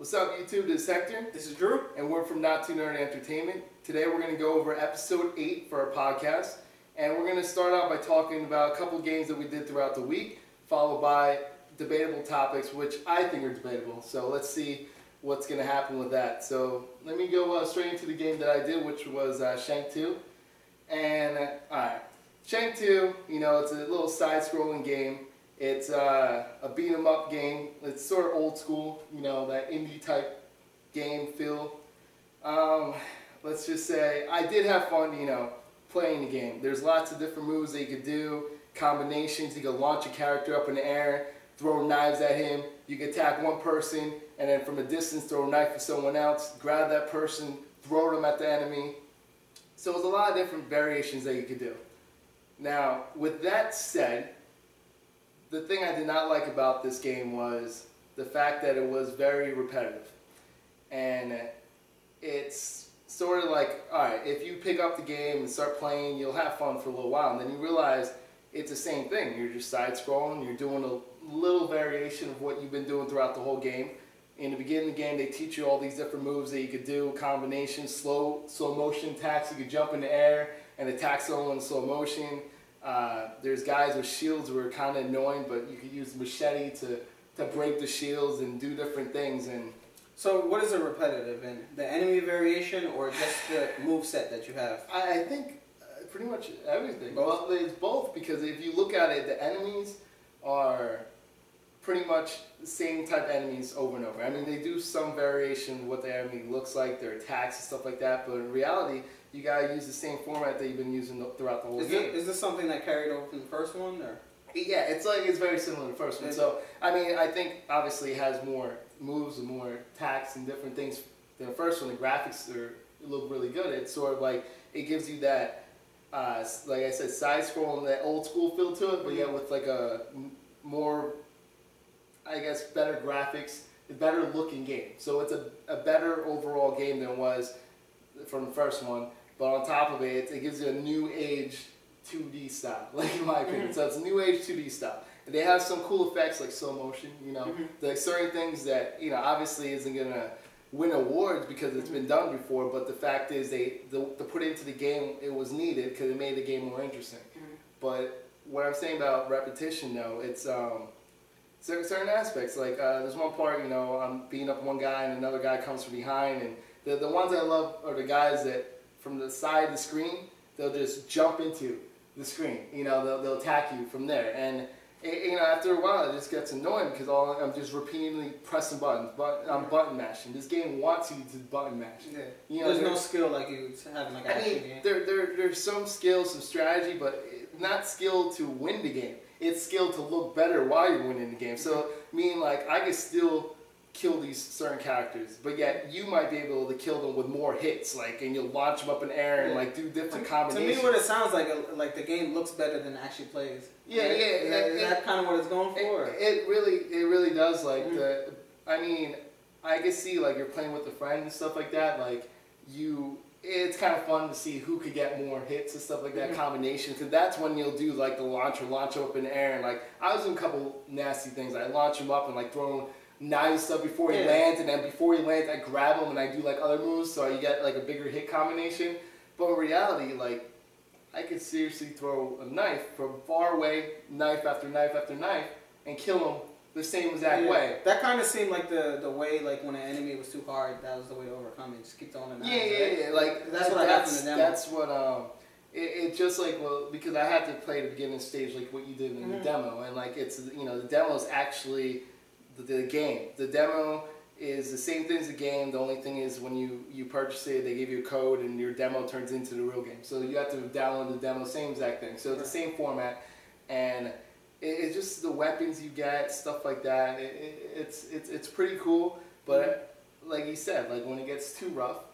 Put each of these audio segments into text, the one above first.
What's up, YouTube? This is Hector. This is Drew. And we're from Not2NerdyEnt Entertainment. Today we're going to go over episode 8 for our podcast. And we're going to start out by talking about a couple games that we did throughout the week, followed by debatable topics, which I think are debatable. So let's see what's going to happen with that. So let me go straight into the game that I did, which was Shank 2. And, alright, Shank 2, you know, it's a little side-scrolling game. It's a beat-em-up game. It's sort of old school, you know, that indie-type game feel. Let's just say I did have fun, you know, playing the game. There's lots of different moves that you could do, combinations. You could launch a character up in the air, throw knives at him. You could attack one person, and then from a distance throw a knife at someone else, grab that person, throw them at the enemy. So there's a lot of different variations that you could do. Now, with that said, the thing I did not like about this game was the fact that it was very repetitive. And it's sort of like, alright, if you pick up the game and start playing, you'll have fun for a little while, and then you realize it's the same thing. You're just side-scrolling, you're doing a little variation of what you've been doing throughout the whole game. In the beginning of the game, they teach you all these different moves that you could do, combinations, slow motion attacks. You could jump in the air and attack someone in slow motion. There's guys with shields who are kind of annoying, but you could use the machete to break the shields and do different things. And so what is it repetitive in? The enemy variation or just the move set that you have? I think pretty much everything. Well, it's both, because if you look at it, the enemies are pretty much the same type of enemies over and over. I mean, they do some variation of what the enemy looks like, their attacks and stuff like that, but in reality, you gotta use the same format that you've been using throughout the whole game. Is this something that carried over from the first one, or? Yeah, it's very similar to the first one. So, I mean, I think obviously it has more moves and more attacks and different things than the first one. The graphics look really good. It's sort of like, it gives you that, like I said, side-scrolling, that old-school feel to it, but yeah, with like a more, I guess, better graphics, a better-looking game. So it's a better overall game than it was from the first one. But on top of it, it gives you a new age 2D style, like in my opinion. So it's a new age 2D style. And they have some cool effects like slow motion, you know, like certain things that, you know, obviously isn't going to win awards because it's been done before, but the fact is to put it into the game, it was needed because it made the game more interesting. But what I'm saying about repetition, though, it's certain aspects. Like there's one part, you know, I'm beating up one guy and another guy comes from behind, and the ones I love are the guys that from the side of the screen, they'll just jump into the screen. You know, they'll attack you from there. And you know, after a while, it just gets annoying because I'm just repeatedly pressing buttons. I'm button mashing. This game wants you to button mash. Yeah. You know, there's no skill like you have like action game. There's some skill, some strategy, but not skill to win the game. It's skill to look better while you're winning the game. So, meaning like I can still kill these certain characters, but yet you might be able to kill them with more hits, like, and you'll launch them up in the air and like do different combinations. To me, what it sounds like the game looks better than it actually plays. Yeah, right? Is that kind of what it's going for? It really does. Like I mean, I can see like you're playing with a friend and stuff like that. Like it's kind of fun to see who could get more hits and stuff like that, combinations. Because that's when you'll do like the launch them up in the air. And like I was doing a couple nasty things. I launch him up and like throw knives stuff before he lands, and then before he lands, I grab him and I do like other moves, so you get like a bigger hit combination. But in reality, like I could seriously throw a knife from far away, knife after knife after knife, and kill him the same exact way. That kind of seemed like the way, like when an enemy was too hard, that was the way to overcome it. Just keep throwing the knives. Yeah. Like that's what happened in the demo. That's what it just like, well, because I had to play the beginning stage like what you did in the demo, and like it's, you know, the demo is actually the game. The demo is the same thing as the game. The only thing is when you purchase it, they give you a code and your demo turns into the real game. So you have to download the demo, same exact thing. So it's the same format, and it's just the weapons you get, stuff like that. It's pretty cool, but like you said, like when it gets too rough,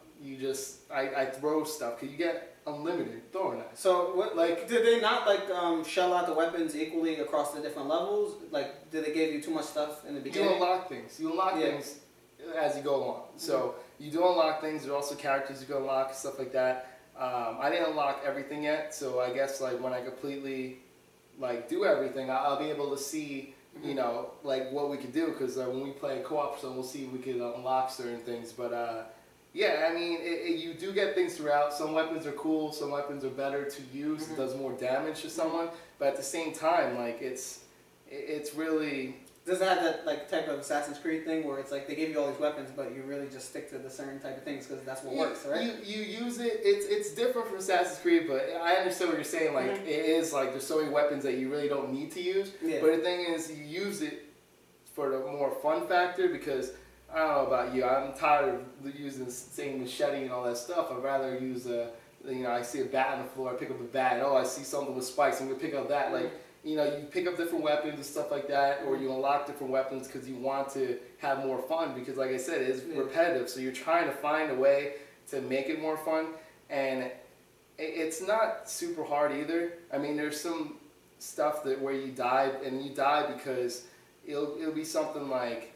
I throw stuff because you get unlimited throwing knives. So what, like, did they not like shell out the weapons equally across the different levels? Like, did they give you too much stuff in the beginning? You unlock things. You unlock things as you go along. So you do unlock things. There are also characters you can unlock, stuff like that. I didn't unlock everything yet, so I guess like when I completely like do everything, I'll be able to see you know, like what we could do, because when we play co-op, so we'll see if we can unlock certain things. But yeah, I mean, you do get things throughout. Some weapons are cool, some weapons are better to use. It does more damage to someone, but at the same time, like it's really. Does it have that like type of Assassin's Creed thing where it's like they give you all these weapons, but you really just stick to the certain type of things because that's what works, right? You use it. It's different from Assassin's Creed, but I understand what you're saying. Like it is like there's so many weapons that you really don't need to use. Yeah. But the thing is, you use it for the more fun factor because I don't know about you. I'm tired of using the same machete and all that stuff. I'd rather use I see a bat on the floor, I pick up a bat. Oh, I see something with spikes, I'm gonna pick up that. Like. You know, you pick up different weapons and stuff like that, or you unlock different weapons because you want to have more fun. Because, like I said, it is repetitive, so you're trying to find a way to make it more fun, and it's not super hard either. I mean, there's some stuff where you die, and you die because it'll be something like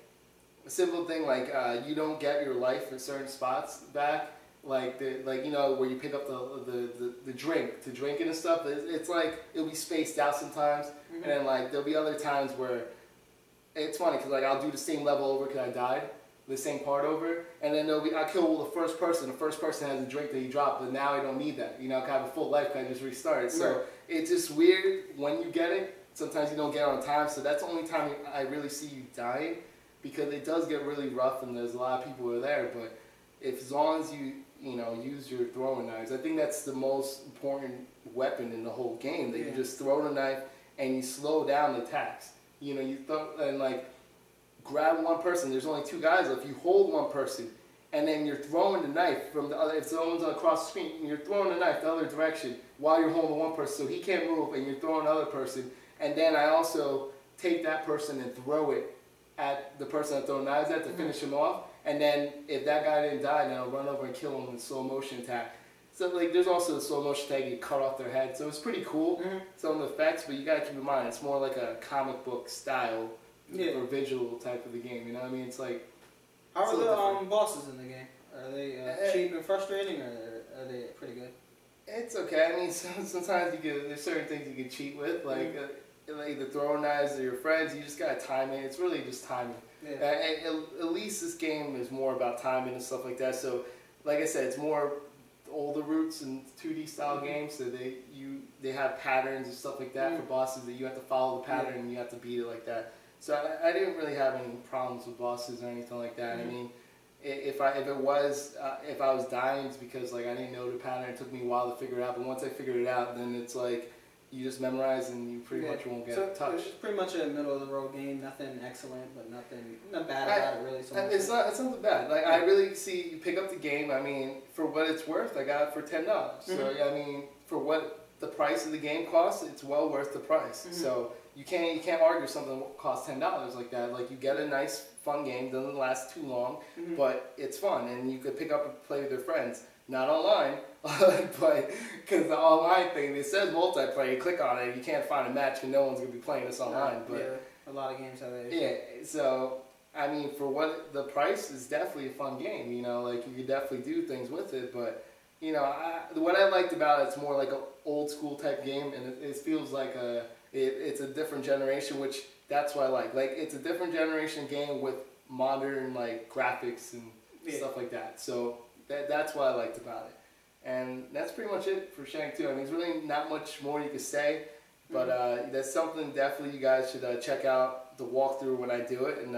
a simple thing like you don't get your life in certain spots back. Like you know, where you pick up the drink to drink it and stuff. It's like it'll be spaced out sometimes, and then like there'll be other times where it's funny because like I'll do the same level over because I died, the same part over, and then I kill the first person. The first person has a drink that he dropped, but now I don't need that. You know, I have a full life. I just restart. So it's just weird when you get it. Sometimes you don't get it on time, so that's the only time I really see you dying, because it does get really rough and there's a lot of people who are there. But as long as you use your throwing knives. I think that's the most important weapon in the whole game, that you just throw the knife and you slow down the attacks. You know, you throw and like grab one person. There's only two guys. If you hold one person and then you're throwing the knife from the other, if someone's across the screen, and you're throwing the knife the other direction while you're holding one person, so he can't move, and you're throwing another person. And then I also take that person and throw it at the person I'm throwing knives at to finish him off. And then if that guy didn't die, then I'll run over and kill him in slow motion attack. So like there's also a slow motion attack, you cut off their head. So it's pretty cool, some of the effects, but you gotta keep in mind it's more like a comic book style or visual type of the game. You know what I mean? It's like how are the bosses in the game? Are they cheap and frustrating, or are they pretty good? It's okay. I mean, sometimes there's certain things you can cheat with, like the throwing knives or your friends. You just gotta time it. It's really just timing. At least this game is more about timing and stuff like that. So, like I said, it's more older roots and 2D style games. So they have patterns and stuff like that for bosses that you have to follow the pattern and you have to beat it like that. So I didn't really have any problems with bosses or anything like that. I mean, if I was dying, it's because like I didn't know the pattern. It took me a while to figure it out. But once I figured it out, then it's like you just memorize and you pretty much won't get touched. It's pretty much a middle of the road game. Nothing excellent, but not bad about it really. So it's not bad. Like I really see you pick up the game. I mean, for what it's worth, I got it for $10. So I mean, for what the price of the game costs, it's well worth the price. So you can't argue something that costs $10 like that. Like you get a nice fun game, doesn't last too long, but it's fun, and you could pick up and play with your friends. Not online, but because the online thing, it says multiplayer, you click on it, you can't find a match and no one's going to be playing this online. But a lot of games have that. Yeah, so, I mean, for what the price is definitely a fun game, you know, like you could definitely do things with it, but, you know, what I liked about it, it's more like an old school type game, and it feels like it's a different generation, which that's what I like. Like, it's a different generation game with modern, like, graphics and stuff like that. So that's what I liked about it. And that's pretty much it for Shank 2. I mean, there's really not much more you could say, but that's something definitely you guys should check out the walkthrough when I do it. And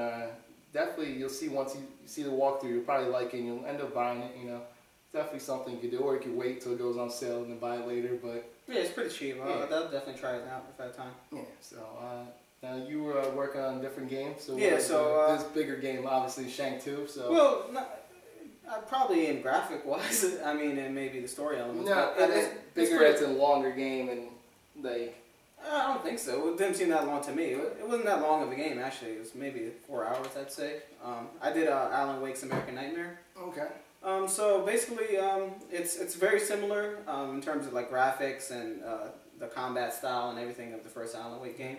definitely you'll see once you see the walkthrough, you'll probably like it and you'll end up buying it, you know. It's definitely something you could do, or you could wait till it goes on sale and then buy it later. But yeah, it's pretty cheap. I'll definitely try it out if I have time. Yeah, so now you were working on different games, so this bigger game, obviously Shank 2. So well, probably in graphic wise, I mean, and maybe the story elements. No, it's bigger. It's a longer game, and like I don't think so. It didn't seem that long to me. It wasn't that long of a game actually. It was maybe 4 hours, I'd say. I did Alan Wake's American Nightmare. Okay. So basically, it's very similar in terms of like graphics and the combat style and everything of the first Alan Wake game.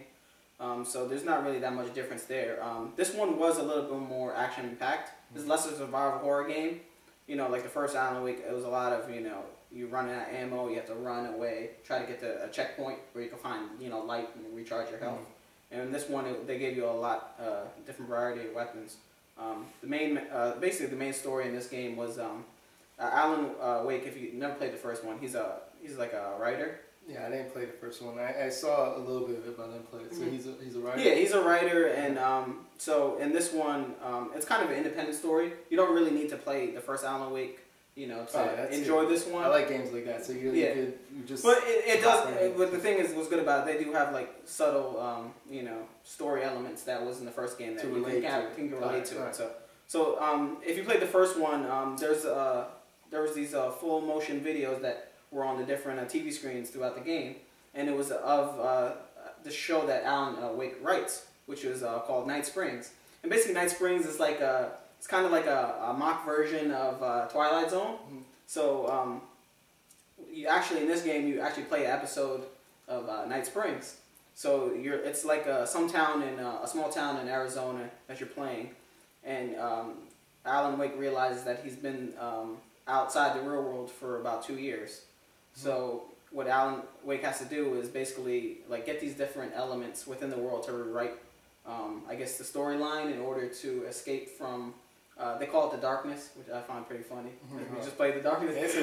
So there's not really that much difference there. This one was a little bit more action-packed. It's less of a survival horror game. You know, like the first Alan Wake, it was a lot of, you know, you run out of ammo, you have to run away, try to get to a checkpoint where you can find, you know, light and recharge your health. And in this one, they gave you a lot different variety of weapons. Basically the main story in this game was Alan Wake. If you never played the first one, he's like a writer. Yeah, I didn't play the first one. I saw a little bit of it, but I didn't play it. So he's a writer? Yeah, he's a writer, and so in this one, it's kind of an independent story. You don't really need to play the first Alan Wake, to enjoy this one. I like games like that, so you just... But it does, but the thing is, what's good about it, they do have like subtle, story elements that was in the first game that you can relate to. Right. So if you played the first one, there was these full motion videos that were on the different TV screens throughout the game, and it was of the show that Alan Wake writes, which was called Night Springs. And basically, Night Springs is like it's kind of like a mock version of Twilight Zone. Mm-hmm. So you actually in this game you actually play an episode of Night Springs. So it's like a small town in Arizona that you're playing, and Alan Wake realizes that he's been outside the real world for about 2 years. So what Alan Wake has to do is basically like get these different elements within the world to rewrite, I guess, the storyline in order to escape from. They call it the darkness, which I find pretty funny. We just played the darkness,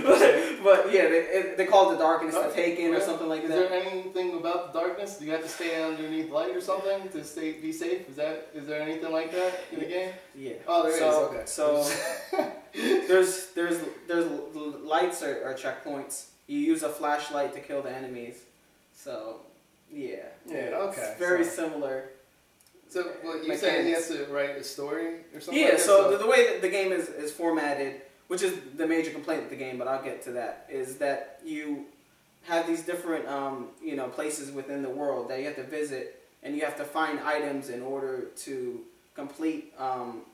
but yeah, they call it the darkness to take in or something like that. Is there anything about the darkness? Do you have to stay underneath light or something to be safe? Is there anything like that in the game? Yeah. Oh, there is. Okay. So there's lights or checkpoints. You use a flashlight to kill the enemies. So yeah. Yeah. Okay. It's very similar. So, you said he has to write a story or something? Yeah, like so the way that the game is formatted, which is the major complaint of the game, but I'll get to that, is that you have these different, places within the world that you have to visit, and you have to find items in order to complete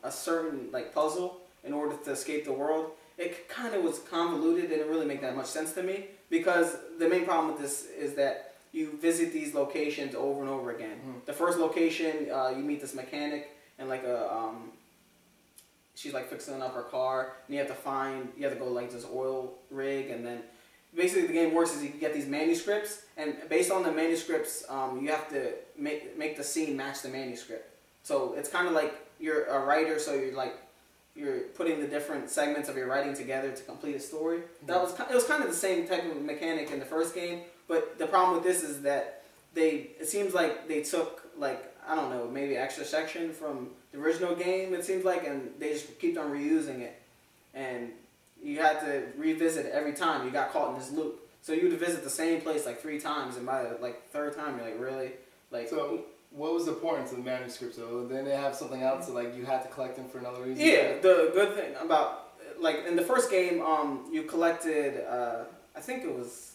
a certain, puzzle in order to escape the world. It kind of was convoluted. It didn't really make that much sense to me, because the main problem with this is that you visit these locations over and over again. Mm-hmm. The first location, you meet this mechanic and she's fixing up her car, and you have to go this oil rig, and then basically the game works is you get these manuscripts, and based on the manuscripts, you have to make the scene match the manuscript. So it's kind of like you're a writer, so you're putting the different segments of your writing together to complete a story. Mm-hmm. It was kind of the same type of mechanic in the first game. But the problem with this is that it seems like they took, I don't know, maybe an extra section from the original game, it seems like, and they just kept on reusing it. And you had to revisit it every time. You got caught in this loop. So you would visit the same place 3 times, and by the third time, you're really? So what was the importance of the manuscripts, though? Then they have something else, so you had to collect them for another reason? Yeah, the good thing about, in the first game, you collected, I think it was,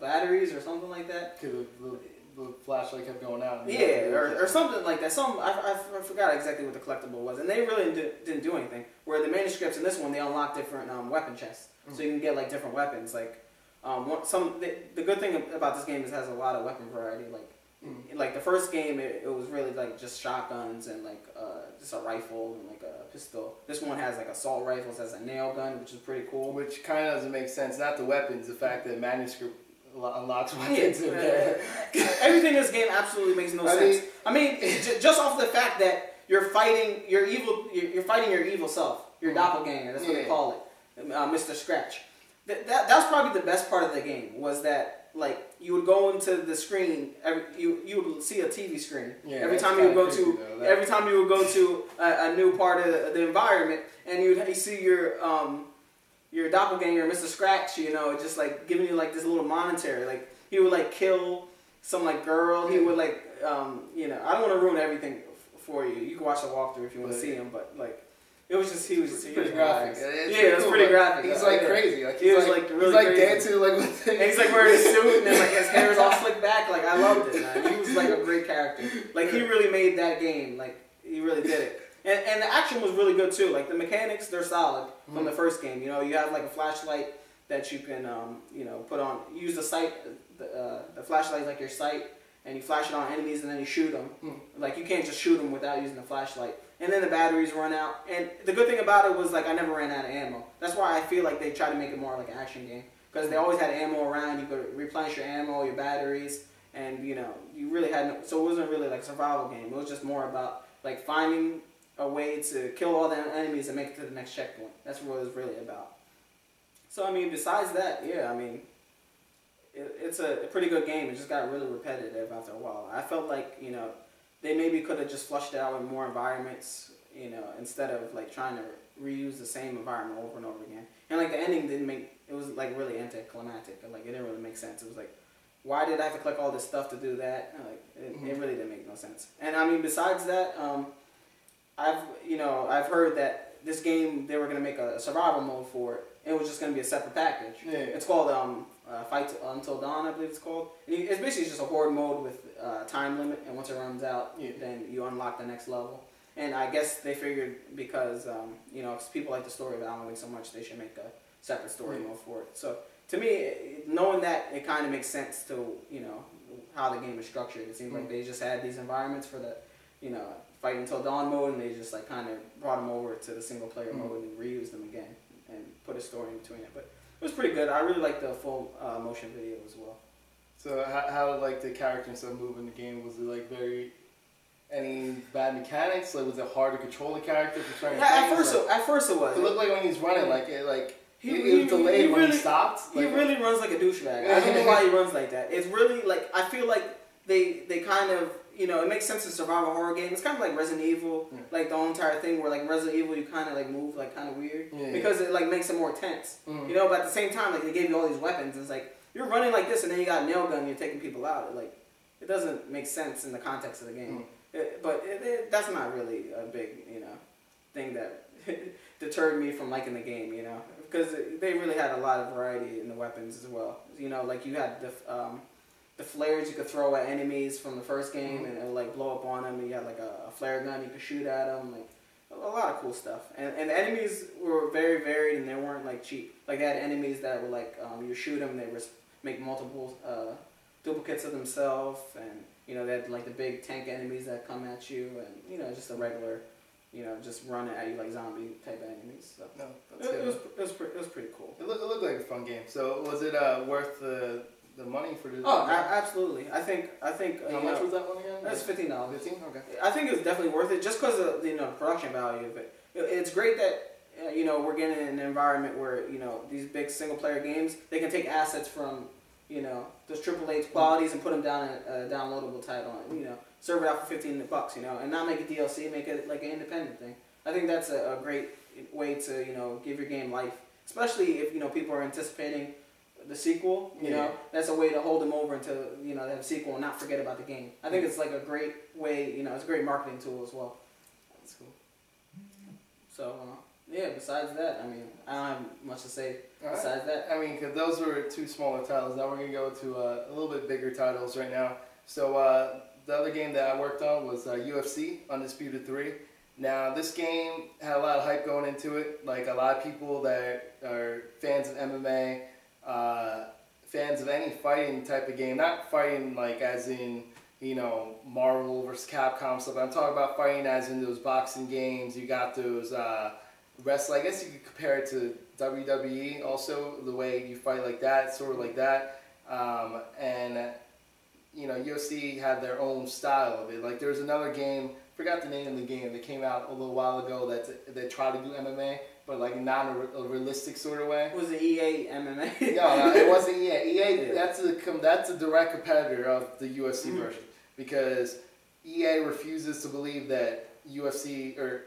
batteries or something like that. Because the flashlight kept going out. Yeah, or something like that. I forgot exactly what the collectible was, and they really didn't do anything. Where the manuscripts in this one, they unlock different weapon chests, so you can get different weapons. The good thing about this game is it has a lot of weapon variety. The first game, it was really just shotguns and just a rifle and a pistol. This one has assault rifles, has a nail gun, which is pretty cool. Which kind of doesn't make sense. Not the weapons, the fact that manuscript unlocks weapons. Everything in this game absolutely makes no sense. I mean, just off the fact that you're fighting your evil self, your doppelganger. That's what they call it, Mr. Scratch. That's probably the best part of the game, was that you would go into the screen, you would see a TV screen every time you would go to a new part of the environment, and you see your doppelganger, Mr. Scratch, just giving you this little monetary. He would kill some girl. He would I don't want to ruin everything for you. You can watch the walkthrough if you want to see him, but it was just, he was pretty graphic. It was pretty graphic. He's crazy. He was really crazy. Dancing with and he's wearing a suit, and then his hair is all slicked back. I loved it, man. He was a great character. He really made that game. He really did it. And the action was really good too. The mechanics, they're solid from the first game. You have a flashlight that you can put on. Use the sight, the flashlight your sight, and you flash it on enemies, and then you shoot them. You can't just shoot them without using the flashlight. And then the batteries run out. And the good thing about it was I never ran out of ammo. That's why I feel they try to make it more like an action game, because they always had ammo around. You could replenish your ammo, your batteries, and you really had no, so it wasn't really like a survival game. It was just more about like finding a way to kill all the enemies and make it to the next checkpoint. That's what it was really about. So I mean, besides that, yeah, I mean, it's a pretty good game. It just got really repetitive after a while. I felt like they maybe could have just flushed it out with more environments, instead of like trying to reuse the same environment over and over again. And like the ending didn't make, it was like really anticlimactic. Like it didn't really make sense. It was like, why did I have to collect all this stuff to do that? Like it really didn't make no sense. And I mean, besides that, I've heard that this game, they were gonna make a survival mode for it. It was just gonna be a separate package. Yeah. It's called Fight Until Dawn, I believe it's called. And it's basically just a horde mode with time limit, and once it runs out, then you unlock the next level. And I guess they figured because people like the story of Alan Wake so much, they should make a separate story mode for it. So to me, knowing that, it kind of makes sense to how the game is structured. It seems like they just had these environments for the Fight Until Dawn mode, and they just like kind of brought them over to the single player mode and reused them again and put a story in between it. But it was pretty good. I really liked the full motion video as well. So how did like the character and stuff move in the game? Was it like any bad mechanics? Like was it hard to control the character for trying? Yeah, at first it was. It looked like when he's running, it was delayed when he stopped. He really runs like a douchebag. I don't know why he runs like that. It's really like, I feel like they kind of, it makes sense in a survival horror game. It's kind of like Resident Evil, like the whole entire thing where like Resident Evil you kind of like move like kind of weird because it like makes it more tense. But at the same time, like they gave you all these weapons. It's like you're running like this and then you got a nail gun and you're taking people out. It doesn't make sense in the context of the game. But that's not really a big thing that deterred me from liking the game. Because they really had a lot of variety in the weapons as well. Like you had the flares you could throw at enemies from the first game and it would like blow up on them. And you had like a flare gun you could shoot at them. Like a lot of cool stuff. And the enemies were very varied and they weren't like cheap. Like they had enemies that were like you shoot them and they make multiple duplicates of themselves, and they had like the big tank enemies that come at you, and just the regular, just running at you like zombie type enemies. So no, it was pretty cool. It looked like a fun game. So was it worth the money for the? Oh, absolutely. I think. How much was that one again? That's $15. $15? Okay. I think it was definitely worth it just because of the production value of it. It's great that we're getting an environment where these big single player games, they can take assets from those AAA qualities and put them down in a downloadable title and serve it out for $15 and not make it DLC, make it like an independent thing. I think that's a great way to give your game life, especially if people are anticipating the sequel. That's a way to hold them over until they have a sequel and not forget about the game. I think it's like a great way. It's a great marketing tool as well. That's cool. So besides that, I mean, I don't have much to say besides that. I mean, because those were two smaller titles. Now we're going to go to a little bit bigger titles right now. So the other game that I worked on was UFC Undisputed 3. Now this game had a lot of hype going into it. Like a lot of people that are fans of MMA, fans of any fighting type of game. Not fighting like as in, Marvel versus Capcom stuff. I'm talking about fighting as in those boxing games. You got those wrestling. I guess you could compare it to WWE also, the way you fight like that, sort of like that. UFC had their own style of it. Like there was another game, forgot the name of the game, that came out a little while ago that tried to do MMA, but like not a realistic sort of way. Was it EA MMA? No, it wasn't EA. EA, that's a direct competitor of the UFC version, because EA refuses to believe that UFC or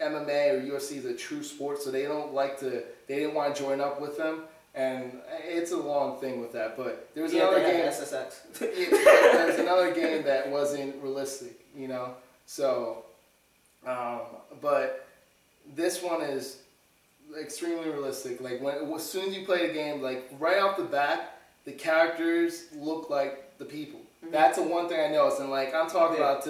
MMA or UFC is a true sport, so they didn't want to join up with them, and it's a long thing with that. But there was another game. SSX. There was another game that wasn't realistic, So, but this one is extremely realistic. Like as soon as you play the game, like right off the bat, the characters look like the people. That's the one thing I noticed, and like I'm talking about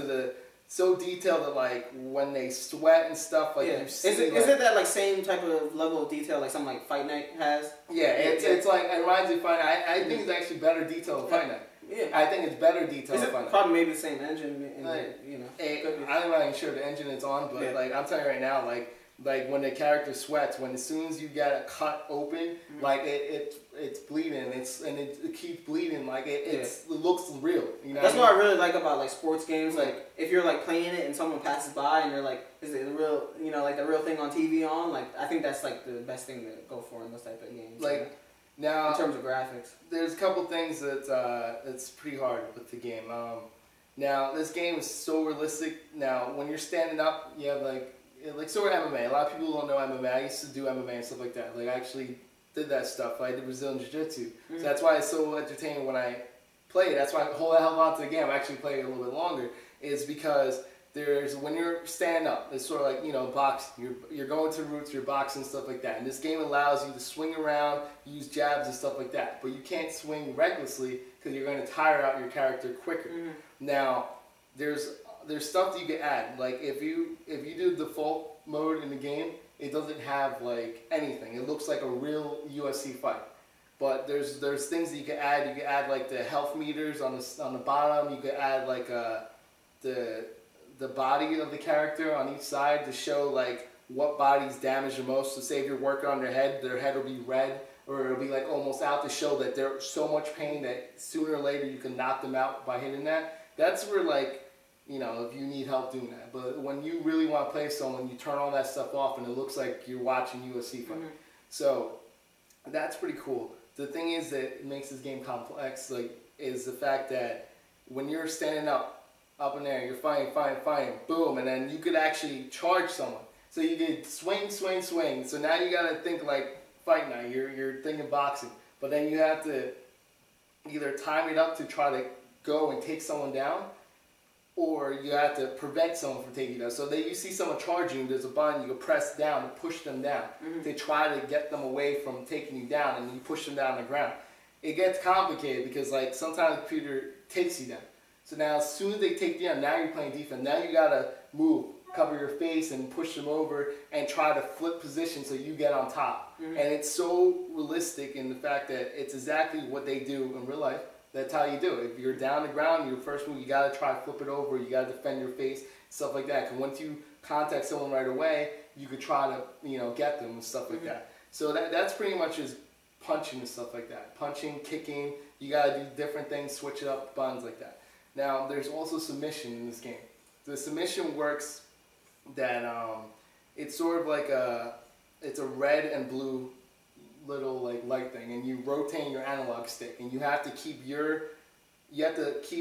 so detailed that like when they sweat and stuff, like you see. Is it that like same type of level of detail like something like Fight Night has? Yeah, it's like it reminds me of Fight Night. I think it's actually better detail than Fight Night. Yeah, I think it's better detail than Fight Night. Probably maybe the same engine. I'm not even sure the engine it's on, but like I'm telling you right now, like like when the character sweats, when as soon as you get a cut open, like it's bleeding, and it keeps bleeding, like it looks real. You know that's what I really like about like sports games. Like if you're like playing it and someone passes by and you're like, is it the real, you know, like the real thing on TV on? Like I think that's like the best thing to go for in those type of games. Like now, in terms of graphics, there's a couple things that it's pretty hard with the game. Now this game is so realistic. Now when you're standing up, you have like sort of MMA. A lot of people don't know MMA. I used to do MMA and stuff like that. Like I actually did that stuff. I did Brazilian Jiu-Jitsu. So that's why it's so entertaining when I play it. That's why I hold on to the game. I actually play it a little bit longer. Is because when you're standing up, it's sort of like, you know, boxing. You're going to roots, you're boxing, stuff like that. And this game allows you to swing around, use jabs and stuff like that. But you can't swing recklessly because you're going to tire out your character quicker. Now, there's stuff that you can add. Like if you do default mode in the game, it doesn't have like anything. It looks like a real UFC fight. But there's things that you can add. You can add like the health meters on the bottom. You can add like the body of the character on each side to show like what body's damaged the most. So say if you're working on their head will be red, or it'll be like almost out, to show that they're so much pain that sooner or later you can knock them out by hitting that. That's where, like, you know, if you need help doing that. But when you really want to play someone, you turn all that stuff off and it looks like you're watching UFC fight. So that's pretty cool. The thing is that makes this game complex, like, is the fact that when you're standing up in there, you're fighting, boom, and then you could actually charge someone. So you could swing. So now you got to think like Fight Night. You're thinking boxing. But then you have to either time it up to try to go and take someone down, or you have to prevent someone from taking you down. So that you see someone charging, there's a button you can press down to push them down. They try to get them away from taking you down, and you push them down on the ground. It gets complicated because like sometimes the computer takes you down. So now as soon as they take you down, now you're playing defense. Now you gotta move, cover your face, and push them over and try to flip position so you get on top. And it's so realistic in the fact that it's exactly what they do in real life. That's how you do it. If you're down the ground, your first move, you got to try to flip it over. You got to defend your face, stuff like that. Because once you contact someone right away, you could try to, you know, get them and stuff like that. So that's pretty much just punching and stuff like that. Punching, kicking. You got to do different things, switch it up, buttons like that. Now, there's also submission in this game. The submission works that it's sort of like it's a red and blue little like light thing, and you rotate your analog stick, and you have to keep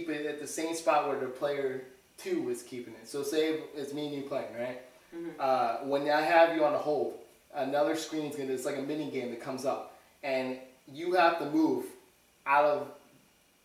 it at the same spot where the player 2 is keeping it. So say it's me and you playing, right? When I have you on a hold, another screen's gonna, it's like a mini game that comes up, and you have to move out of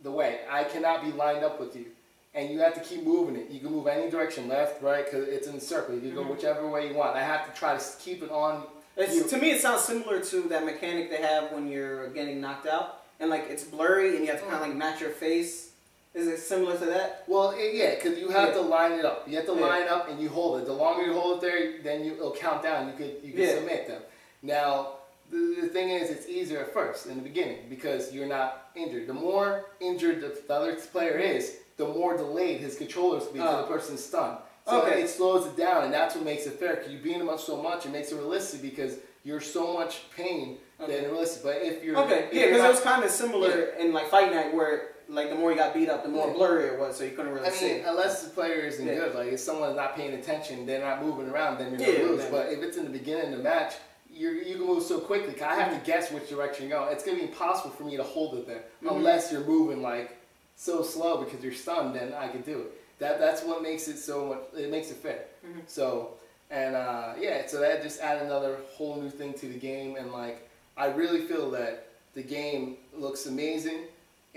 the way. I cannot be lined up with you, and you have to keep moving it. You can move any direction, left, right, because it's in a circle. You can go whichever way you want. I have to try to keep it on. To me, it sounds similar to that mechanic they have when you're getting knocked out, and like it's blurry, and you have to kind of like match your face. Is it similar to that? Well, yeah, because you have to line it up. You have to line up, and you hold it. The longer you hold it there, then it'll count down. You can submit them. Now, the thing is, it's easier at first in the beginning because you're not injured. The more injured the other player is, the more delayed his controllers will be until the person's stunned. So it slows it down, and that's what makes it fair. Because you beat him up so much, it makes it realistic because you're so much pain that it's realistic. But if you're because it was kind of similar in like Fight Night where like the more you got beat up, the more blurry it was, so you couldn't really see. Unless the player isn't good, like if someone's not paying attention, they're not moving around, then you're gonna lose. But if it's in the beginning of the match, you can move so quickly. Cause I have to guess which direction you're going. It's gonna be impossible for me to hold it there unless you're moving like so slow because you're stunned. Then I can do it. That's what makes it so much. It makes it fair. So so that just add another whole new thing to the game, and like I really feel that the game looks amazing.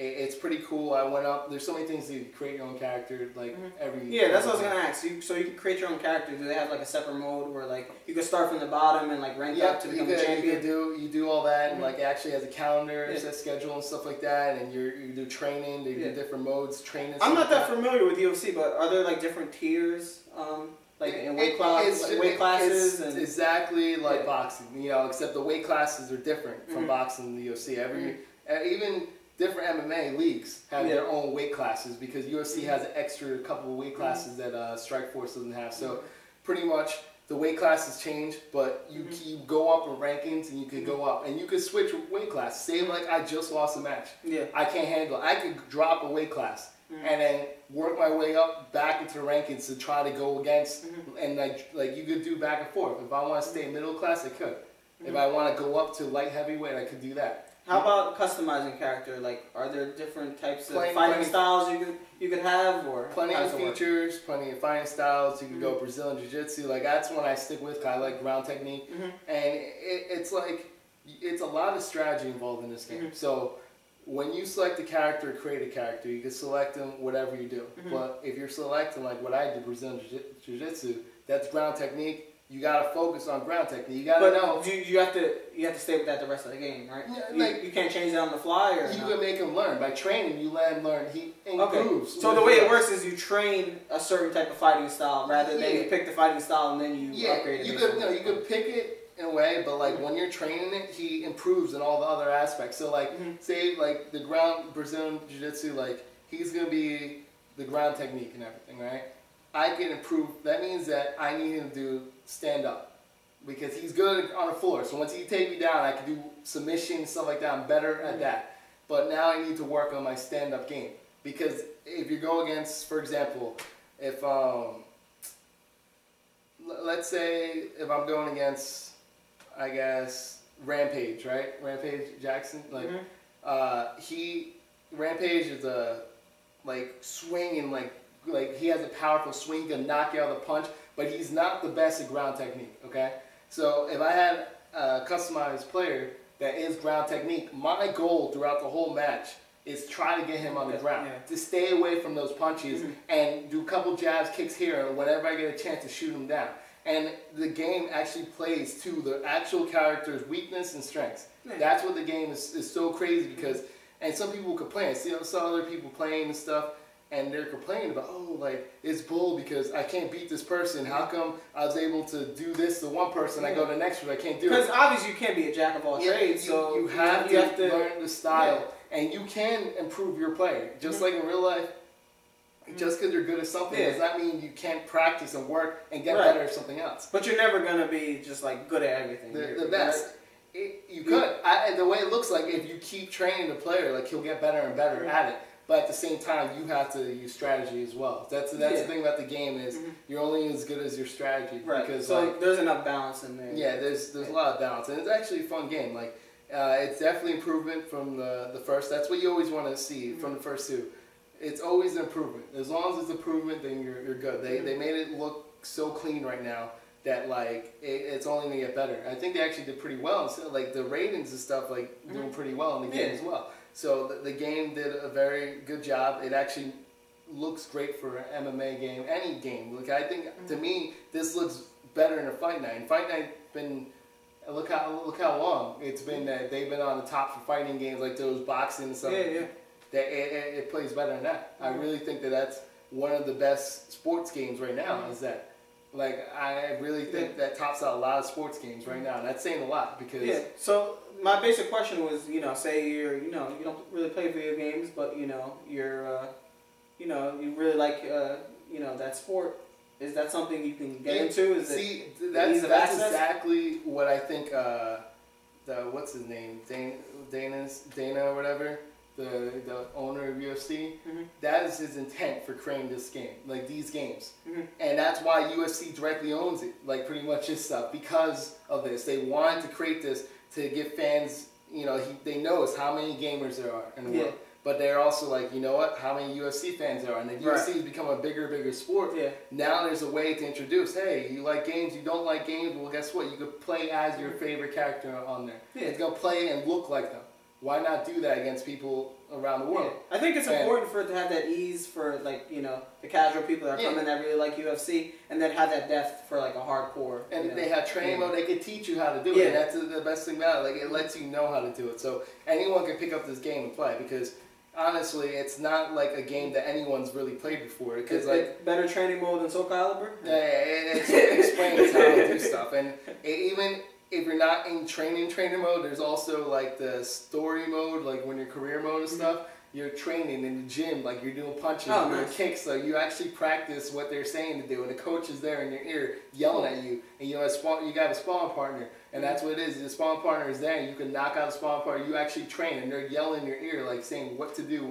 It's pretty cool. I went up. There's so many things to create your own character. Like every that's what I was gonna ask. So you can create your own character. Do they have like a separate mode where like you can start from the bottom and like rank up to become a champion? You do all that, and like it actually has a calendar, set schedule and stuff like that. And you do training. They do different modes, training. I'm not that familiar with UFC, but are there like different tiers? Like in weight classes? It's exactly like boxing, you know, except the weight classes are different from boxing and the UFC. Even different MMA leagues have their own weight classes because UFC has an extra couple of weight classes that Strikeforce doesn't have. So pretty much the weight classes change, but you go up in rankings and you could go up and you could switch weight class. Say like I just lost a match. Yeah. I can't handle it. I could drop a weight class and then work my way up back into the rankings to try to go against and like you could do back and forth. If I want to stay middle class, I could. If I want to go up to light heavyweight, I could do that. How about customizing character? Like, are there different types of fighting styles you could have, or plenty of features, plenty of fighting styles. You can go Brazilian Jiu-Jitsu. Like that's one I stick with. 'Cause I like ground technique, and it's like it's a lot of strategy involved in this game. So when you select a character, create a character, you can select them whatever you do. But if you're selecting like what I did, Brazilian Jiu-Jitsu, that's ground technique. You gotta focus on ground technique. You gotta know. You have to stay with that the rest of the game, right? Yeah, you can't change it on the fly, or you can make him learn by training. You let him learn. He improves. Okay. So the way it works is you train a certain type of fighting style rather than you pick the fighting style and then you upgrade it. You could pick it in a way, but like when you're training it, he improves in all the other aspects. So like say like the ground Brazilian Jiu-Jitsu, like he's gonna be the ground technique and everything, right? I can improve. That means that I need him to do stand up because he's good on the floor. So once he take me down, I can do submission stuff like that. I'm better at that. But now I need to work on my stand up game because if you go against, for example, if let's say if I'm going against, I guess Rampage, right? Rampage Jackson, like Rampage is a like swinging like he has a powerful swing, can knock you out with a punch, but he's not the best at ground technique, okay? So if I had a customized player that is ground technique, my goal throughout the whole match is try to get him on the ground, to stay away from those punches and do a couple jabs, kicks here, whenever I get a chance to shoot him down. And the game actually plays to the actual character's weakness and strengths. That's what the game is so crazy because, and some people complain, I see some other people playing and stuff, and they're complaining about, oh, like, it's bull because I can't beat this person. How come I was able to do this to one person, I go to the next one, I can't do it? Because obviously you can't be a jack of all trades, so you have to learn the style, and you can improve your play. Just like in real life, just because you're good at something does not mean you can't practice and work and get better at something else. But you're never going to be just, like, good at everything. The best. You could. The way it looks like, if you keep training the player, like, he'll get better and better at it. But at the same time, you have to use strategy as well. That's the thing about the game is you're only as good as your strategy. Right. Because, so like, there's enough balance in there. Yeah, there's a lot of balance, and it's actually a fun game. Like it's definitely improvement from the first. That's what you always want to see from the first two. It's always an improvement. As long as it's improvement, then you're good. They made it look so clean right now that like it's only gonna get better. I think they actually did pretty well. So, like the ratings and stuff, like doing pretty well in the game as well. So the game did a very good job. It actually looks great for an MMA game, any game. Like I think to me, this looks better than a Fight Night. And Fight Night's been look how long it's been that they've been on the top for fighting games like those boxing and stuff. That it plays better than that. I really think that that's one of the best sports games right now. Is that like I really think that tops out a lot of sports games right now. And that's saying a lot because So my basic question was, say you don't really play video games, but you're you really like that sport. Is that something you can get into? That's exactly what I think. What's his name? Dana or whatever. The owner of UFC, that is his intent for creating this game, like these games. And that's why UFC directly owns it, like pretty much his stuff, because of this. They wanted to create this to give fans, they know how many gamers there are in the world. But they're also like, you know what, how many UFC fans there are. And the UFC has become a bigger sport. Now there's a way to introduce, hey, you like games, you don't like games, well guess what, you could play as your favorite character on there. It's going to play and look like them. Why not do that against people around the world? I think it's important for it to have that ease for the casual people that are coming that really like UFC, and then have that depth for like a hardcore. And they have training mode. They can teach you how to do it. And that's the best thing about it. Like it lets you know how to do it. So anyone can pick up this game and play because honestly, it's not like a game that anyone's really played before. Because like better training mode than Soul Calibur. It explains how to do stuff, and even if you're not in training mode, there's also like the story mode, like when you're career mode and stuff. you're training in the gym, like you're doing punches, Oh, you're doing nice. kicks, so you actually practice what they're saying to do, and the coach is there in your ear yelling at you, and you got a sparring partner, and that's what it is. The sparring partner is there, and you can knock out a sparring partner. You actually train, and they're yelling in your ear, like saying what to do,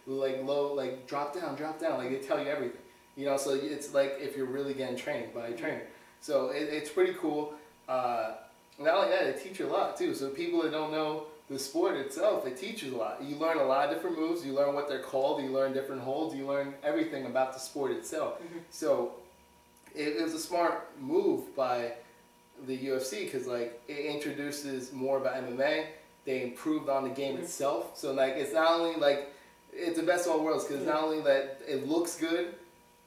like low, like drop down, like they tell you everything. You know, so it's like if you're really getting trained by a trainer. So it's pretty cool. Not only that, they teach you a lot too. So people that don't know the sport itself, it teaches a lot. You learn a lot of different moves. You learn what they're called. You learn different holds. You learn everything about the sport itself. So it was a smart move by the UFC because like it introduces more about MMA. They improved on the game itself. So like it's not only like it's the best of all worlds because it's not only that it looks good,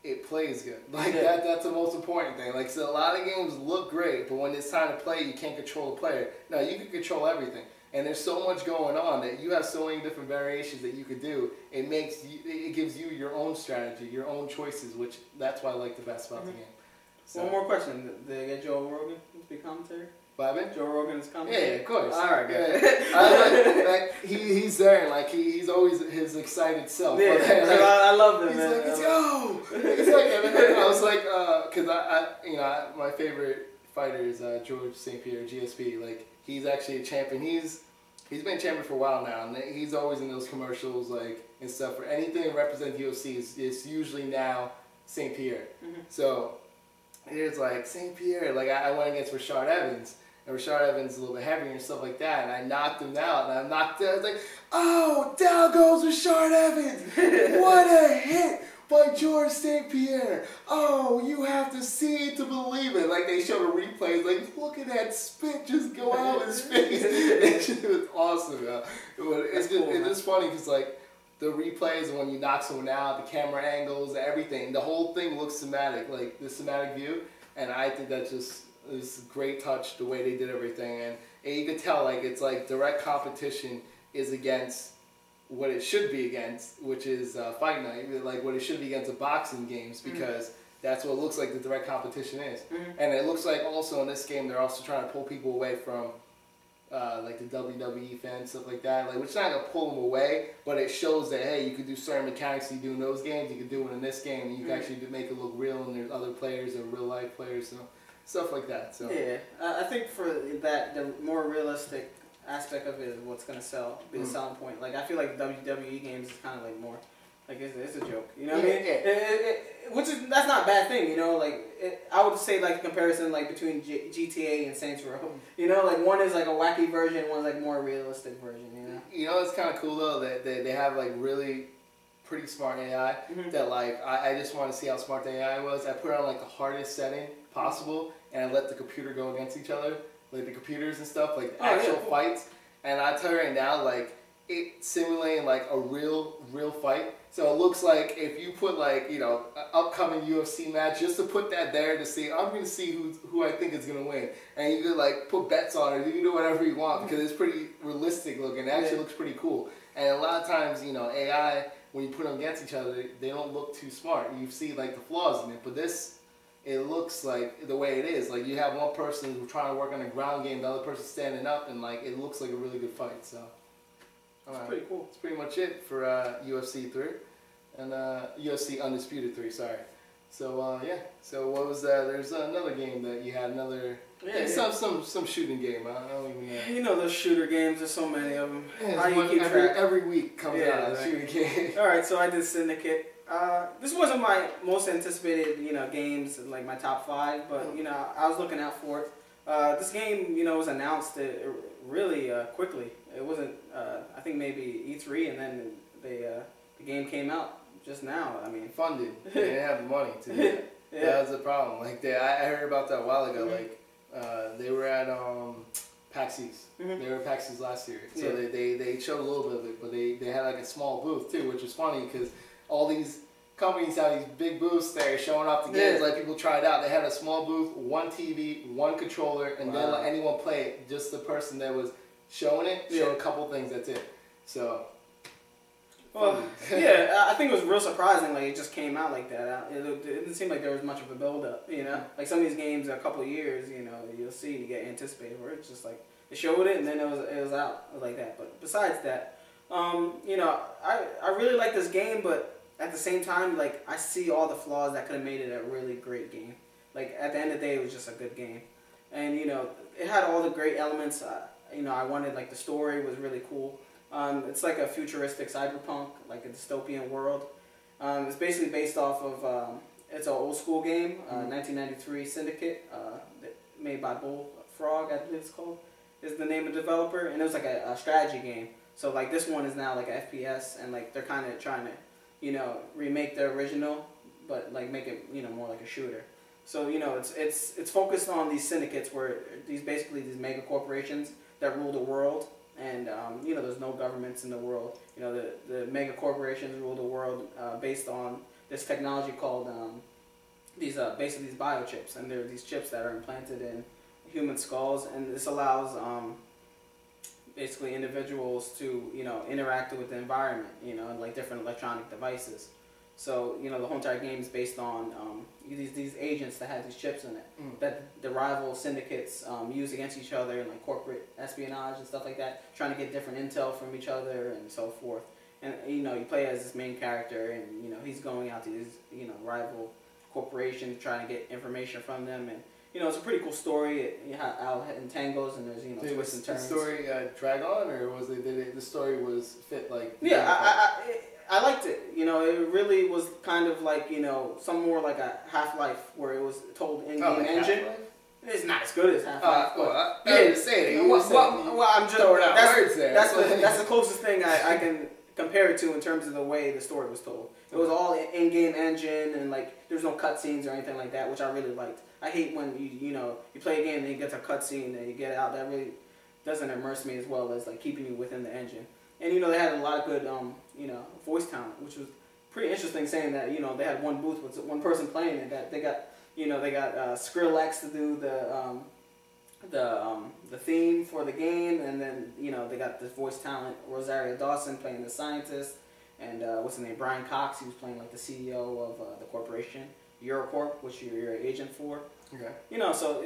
it plays good. Like that's the most important thing. Like so a lot of games look great, but when it's time to play, you can't control the player. No, you can control everything. And there's so much going on that you have so many different variations that you could do. It gives you your own strategy, your own choices, which that's why I like the best about the game. So, one more question: did they get Joe Rogan to be commentary? Bobby? Joe Rogan's commentary. Yeah, of course. All right, good. Yeah. like he's there, and like he's always his excited self. Yeah, like, I love him. He's man. like, let's go. He's like, and I was like, because my favorite fighter is George St. Pierre, GSP. Like he's actually a champion. He's been champion for a while now, and he's always in those commercials like and stuff. For anything that represents UFC, it's usually now St. Pierre. So it's like St. Pierre. Like I went against Rashard Evans. And Rashard Evans is a little bit heavier and stuff like that, and I knocked him out, and I was like, oh, down goes Rashard Evans! What a hit by George St. Pierre! Oh, you have to see it to believe it. Like, they showed a replay, like, look at that spit just go out of his face. It was awesome, man. It's just funny, because, like, the replays, when you knock someone out, the camera angles, everything, the whole thing looks cinematic, like, the cinematic view, and I think that's just... It was a great touch the way they did everything, and you could tell like it's like direct competition is against what it should be against, which is Fight Night, like what it should be against the boxing games because that's what it looks like the direct competition is. And it looks like also in this game they're also trying to pull people away from like the WWE fans, stuff like that. Like, which is not gonna pull them away, but it shows that hey, you can do certain mechanics you do in those games, you can do it in this game, and you can actually make it look real. And there's other players, or real life players, so. Stuff like that. So yeah, I think for that, the more realistic aspect of it is what's gonna sell, be the selling point. Like I feel like WWE games is kind of like more, like it's a joke. You know what I mean? Which is that's not a bad thing. You know, like I would say like comparison like between GTA and Saints Row. You know, like one is like a wacky version, one's like more realistic version. You know. You know, it's kind of cool though that they have like really pretty smart AI. That like I just want to see how smart the AI was. I put it on like the hardest setting possible, and I let the computer go against each other, like the computers and stuff, like actual fights. And I tell you right now, like it's simulating like a real fight. So it looks like if you put like an upcoming UFC match, just to put that there to see, I'm gonna see who I think is gonna win, and you could like put bets on it. You can do whatever you want because it's pretty realistic looking. It actually looks pretty cool. And a lot of times, AI when you put them against each other, they don't look too smart. You see like the flaws in it, but this. It looks like the way it is. Like you have one person who's trying to work on a ground game, the other person standing up, and like it looks like a really good fight. So, it's pretty cool. That's pretty much it for UFC 3 and UFC Undisputed 3. Sorry. So yeah. So what was that? There's another game that you had another. Some shooting game. I don't even know. You know those shooter games. There's so many of them. Every week comes out a shooting game. All right. So I did Syndicate. This wasn't my most anticipated, games, like my top 5, but, I was looking out for it. This game, was announced really quickly. It wasn't, I think maybe E3, and then the game came out just now. I mean, funded. They didn't have the money to do it. That was the problem. Like, I heard about that a while ago. Like, they were at PAX East. They were at PAX East last year. So they showed a little bit of it, but they had like a small booth too, which was funny because all these companies have these big booths there showing off the games, like people try it out. They had a small booth, one TV, one controller, and didn't let anyone play it. Just the person that was showing it showed a couple things. That's it. So, well, I think it was real surprising. Like it just came out like that. It didn't seem like there was much of a build up. Like some of these games, a couple of years, you'll see you get anticipated. Where it's just like they showed it and then it was out like that. But besides that. You know, I really like this game, but at the same time, like, I see all the flaws that could have made it a really great game. Like, at the end of the day, it was just a good game. And, you know, it had all the great elements. You know, I wanted, like, the story was really cool. It's like a futuristic cyberpunk, like a dystopian world. It's basically based off of, it's an old school game, 1993 Syndicate, made by Bullfrog, I believe it's called, is the name of the developer. And it was like a strategy game. So, like, this one is now like a FPS, and, like, they're kind of trying to, you know, remake the original, but, like, make it, you know, more like a shooter. So, you know, it's focused on these syndicates where these mega corporations that rule the world. And, you know, there's no governments in the world. You know, the mega corporations rule the world based on this technology called basically these biochips. And there are these chips that are implanted in human skulls. And this allows basically individuals to, you know, interact with the environment, you know, and like different electronic devices. So, you know, the whole entire game is based on these agents that have these chips in it that the rival syndicates use against each other, and like corporate espionage and stuff like that, trying to get different intel from each other and so forth. And, you know, you play as this main character, and, you know, he's going out to these, you know, rival corporations, trying to get information from them. And, you know, it's a pretty cool story. How it entangles, and there's, you know, twists and turns. Did the story drag on, or was it the story was fit like? Yeah, I liked it. You know, it really was kind of like, you know, some more like a Half-Life where it was told in-game engine. Half-Life? It's not as good as Half-Life. Well, I was saying it. Well, I'm just throwing out words there. That's the closest thing I can compare it to in terms of the way the story was told. It was all in-game engine, and like there was no cutscenes or anything like that, which I really liked. I hate when you know you play a game and you get to a cutscene and you get out. That really doesn't immerse me as well as like keeping you within the engine. And, you know, they had a lot of good, you know, voice talent, which was pretty interesting, saying that, you know, they had one booth with one person playing it. That they got Skrillex to do the theme for the game, and then, you know, they got this voice talent, Rosario Dawson playing the scientist, and what's his name, Brian Cox, he was playing like the CEO of the corporation, Eurocorp, which you're an agent for. Okay. You know, so